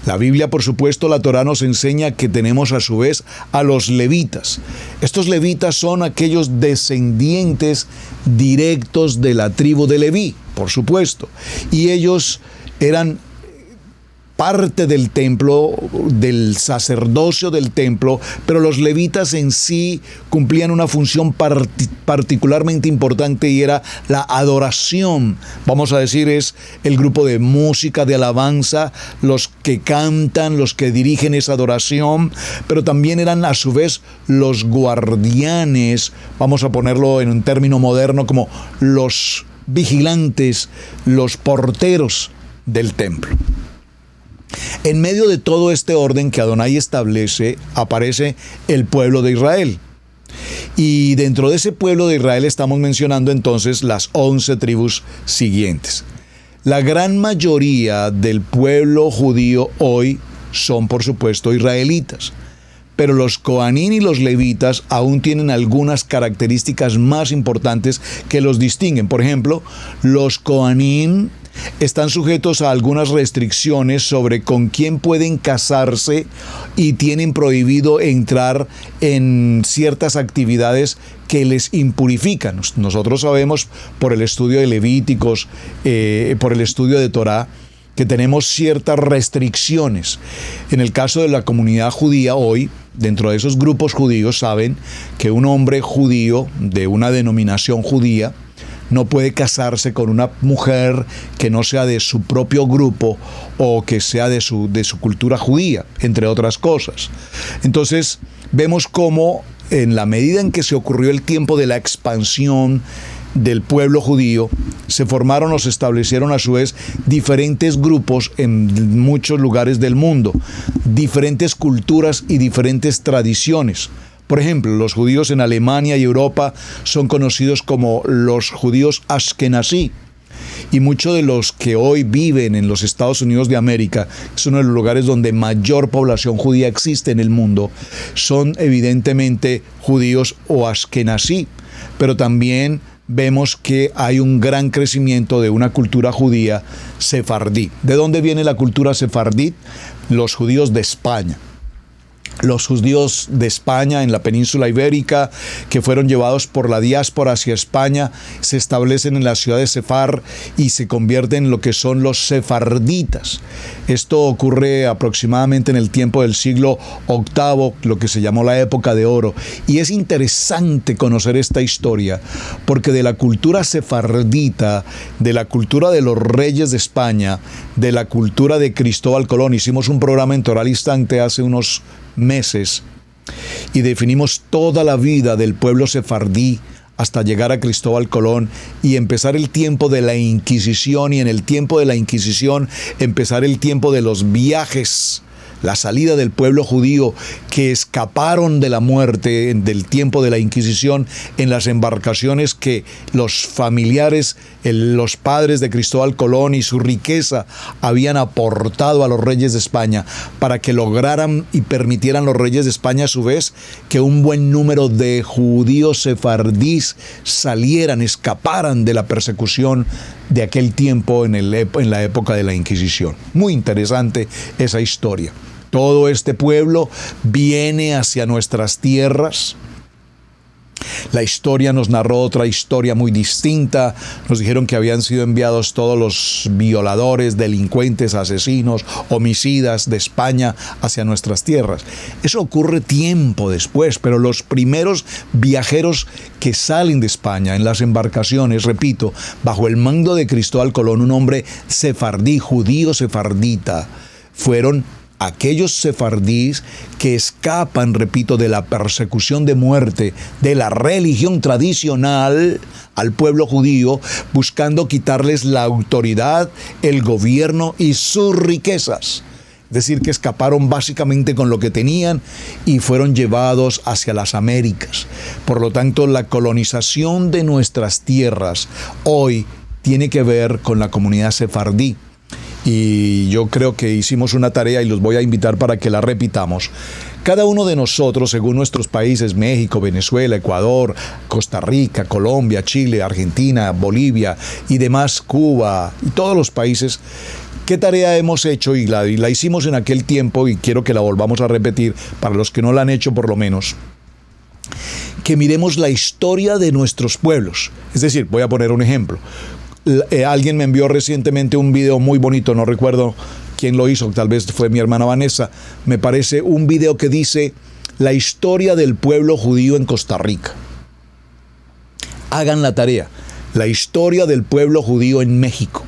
La Biblia, por supuesto, la Torá nos enseña que tenemos a su vez a los levitas. Estos levitas son aquellos descendientes directos de la tribu de Leví, por supuesto. Y ellos eran parte del templo, del sacerdocio del templo, pero los levitas en sí cumplían una función particularmente importante y era la adoración. Vamos a decir, es el grupo de música, de alabanza, los que cantan, los que dirigen esa adoración, pero también eran a su vez los guardianes, vamos a ponerlo en un término moderno, como los vigilantes, los porteros del templo. En medio de todo este orden que Adonai establece, aparece el pueblo de Israel. Y dentro de ese pueblo de Israel estamos mencionando entonces las 11 tribus siguientes. La gran mayoría del pueblo judío hoy son, por supuesto, israelitas. Pero los Coanín y los levitas aún tienen algunas características más importantes que los distinguen. Por ejemplo, los Coanín están sujetos a algunas restricciones sobre con quién pueden casarse y tienen prohibido entrar en ciertas actividades que les impurifican. Nosotros sabemos por el estudio de Levíticos, por el estudio de Torá, que tenemos ciertas restricciones. En el caso de la comunidad judía hoy, dentro de esos grupos judíos, saben que un hombre judío de una denominación judía no puede casarse con una mujer que no sea de su propio grupo o que sea de su cultura judía, entre otras cosas. Entonces, vemos cómo en la medida en que se ocurrió el tiempo de la expansión del pueblo judío, se formaron o se establecieron a su vez diferentes grupos en muchos lugares del mundo, diferentes culturas y diferentes tradiciones. Por ejemplo, los judíos en Alemania y Europa son conocidos como los judíos Ashkenazí. Y muchos de los que hoy viven en los Estados Unidos de América, es uno de los lugares donde mayor población judía existe en el mundo, son evidentemente judíos o Ashkenazí. Pero también vemos que hay un gran crecimiento de una cultura judía sefardí. ¿De dónde viene la cultura sefardí? Los judíos de España. Los judíos de España en la península ibérica, que fueron llevados por la diáspora hacia España, se establecen en la ciudad de Sefar y se convierten en lo que son los sefarditas. Esto ocurre aproximadamente en el tiempo del siglo VIII, lo que se llamó la época de oro. Y es interesante conocer esta historia, porque de la cultura sefardita, de la cultura de los reyes de España, de la cultura de Cristóbal Colón, hicimos un programa en Torá al Instante hace unos meses y definimos toda la vida del pueblo sefardí hasta llegar a Cristóbal Colón y empezar el tiempo de la Inquisición, y en el tiempo de la Inquisición empezar el tiempo de los viajes, la salida del pueblo judío que escaparon de la muerte del tiempo de la Inquisición en las embarcaciones que los familiares, los padres de Cristóbal Colón y su riqueza habían aportado a los reyes de España para que lograran y permitieran los reyes de España a su vez que un buen número de judíos sefardíes salieran, escaparan de la persecución de aquel tiempo en la época de la Inquisición. Muy interesante esa historia. Todo este pueblo viene hacia nuestras tierras. La historia nos narró otra historia muy distinta. Nos dijeron que habían sido enviados todos los violadores, delincuentes, asesinos, homicidas de España hacia nuestras tierras. Eso ocurre tiempo después, pero los primeros viajeros que salen de España en las embarcaciones, repito, bajo el mando de Cristóbal Colón, un hombre sefardí, judío sefardita, fueron aquellos sefardíes que escapan, repito, de la persecución de muerte de la religión tradicional al pueblo judío, buscando quitarles la autoridad, el gobierno y sus riquezas. Es decir, que escaparon básicamente con lo que tenían y fueron llevados hacia las Américas. Por lo tanto, la colonización de nuestras tierras hoy tiene que ver con la comunidad sefardí. y yo creo que hicimos una tarea y los voy a invitar para que la repitamos. Cada uno de nosotros, según nuestros países, México, Venezuela, Ecuador, Costa Rica, Colombia, Chile, Argentina, Bolivia y demás, Cuba y todos los países, ¿qué tarea hemos hecho? Y la hicimos en aquel tiempo y quiero que la volvamos a repetir para los que no la han hecho por lo menos. Que miremos la historia de nuestros pueblos. Es decir, voy a poner un ejemplo. Alguien me envió recientemente un video muy bonito, no recuerdo quién lo hizo, tal vez fue mi hermana Vanessa. Me parece un video que dice la historia del pueblo judío en Costa Rica. Hagan la tarea. La historia del pueblo judío en México.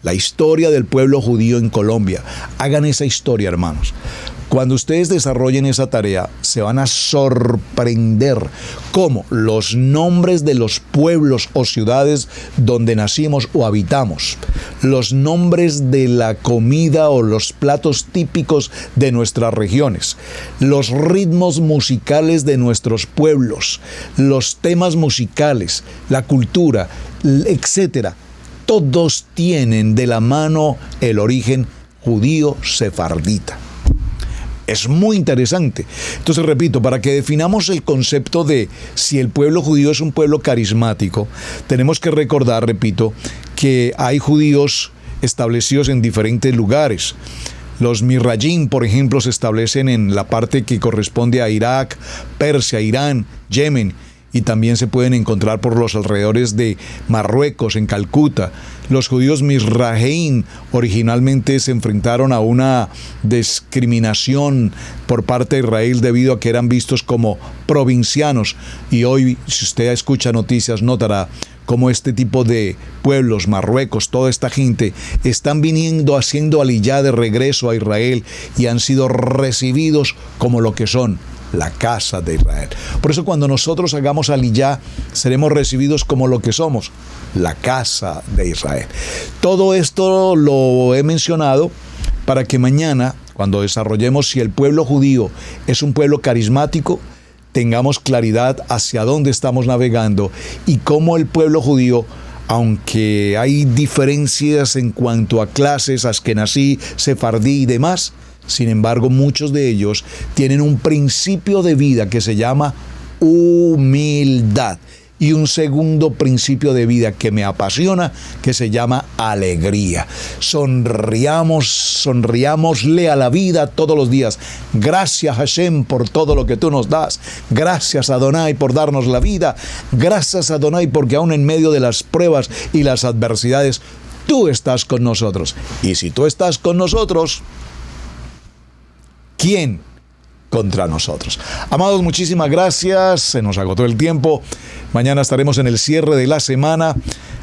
La historia del pueblo judío en Colombia. Hagan esa historia, hermanos. Cuando ustedes desarrollen esa tarea, se van a sorprender cómo los nombres de los pueblos o ciudades donde nacimos o habitamos, los nombres de la comida o los platos típicos de nuestras regiones, los ritmos musicales de nuestros pueblos, los temas musicales, la cultura, etcétera, todos tienen de la mano el origen judío sefardita. Es muy interesante. Entonces, repito, para que definamos el concepto de si el pueblo judío es un pueblo carismático, tenemos que recordar, repito, que hay judíos establecidos en diferentes lugares. Los Mirrayim, por ejemplo, se establecen en la parte que corresponde a Irak, Persia, Irán, Yemen, y también se pueden encontrar por los alrededores de Marruecos, en Calcuta. Los judíos Mizraheim originalmente se enfrentaron a una discriminación por parte de Israel debido a que eran vistos como provincianos. Y hoy, si usted escucha noticias, notará cómo este tipo de pueblos, Marruecos, toda esta gente, están viniendo, haciendo aliyá de regreso a Israel y han sido recibidos como lo que son, la casa de Israel. Por eso cuando nosotros hagamos aliyá, seremos recibidos como lo que somos, la casa de Israel. Todo esto lo he mencionado para que mañana, cuando desarrollemos si el pueblo judío es un pueblo carismático, tengamos claridad hacia dónde estamos navegando y cómo el pueblo judío, aunque hay diferencias en cuanto a clases, askenazí, sefardí y demás, sin embargo, muchos de ellos tienen un principio de vida que se llama humildad y un segundo principio de vida que me apasiona que se llama alegría. Sonriámosle a la vida todos los días. Gracias, Hashem, por todo lo que tú nos das. Gracias, Adonai, por darnos la vida. Gracias, Adonai, porque aún en medio de las pruebas y las adversidades, tú estás con nosotros. Y si tú estás con nosotros, ¿quién contra nosotros? Amados, muchísimas gracias. Se nos agotó el tiempo. Mañana estaremos en el cierre de la semana.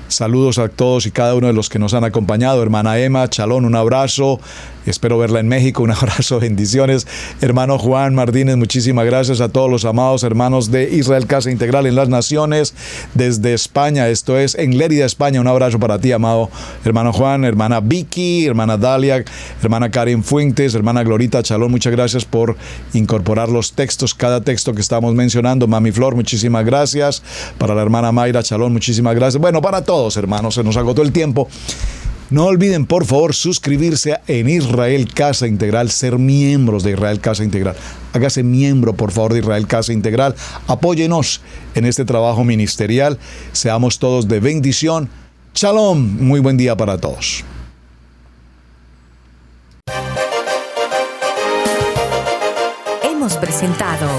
Saludos a todos y cada uno de los que nos han acompañado. Hermana Emma, Chalón, un abrazo. Espero verla en México. Un abrazo, bendiciones. Hermano Juan Martínez, muchísimas gracias a todos los amados hermanos de Israel Casa Integral en las Naciones. Desde España, esto es en Lérida, España. Un abrazo para ti, amado hermano Juan, hermana Vicky, hermana Dalia, hermana Karen Fuentes, hermana Glorita Chalón. Muchas gracias por incorporar los textos, cada texto que estamos mencionando. Mami Flor, muchísimas gracias. Para la hermana Mayra Chalón, muchísimas gracias. Bueno, para todos, hermanos, se nos agotó el tiempo. No olviden, por favor, suscribirse en Israel Casa Integral, ser miembros de Israel Casa Integral. Hágase miembro, por favor, de Israel Casa Integral. Apóyenos en este trabajo ministerial. Seamos todos de bendición. Shalom. Muy buen día para todos. Hemos presentado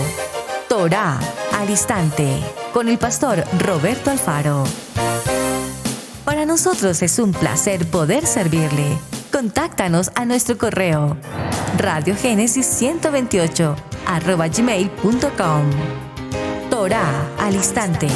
Torá al Instante con el pastor Roberto Alfaro. Para nosotros es un placer poder servirle. Contáctanos a nuestro correo radiogenesis128@gmail.com. Torá al Instante.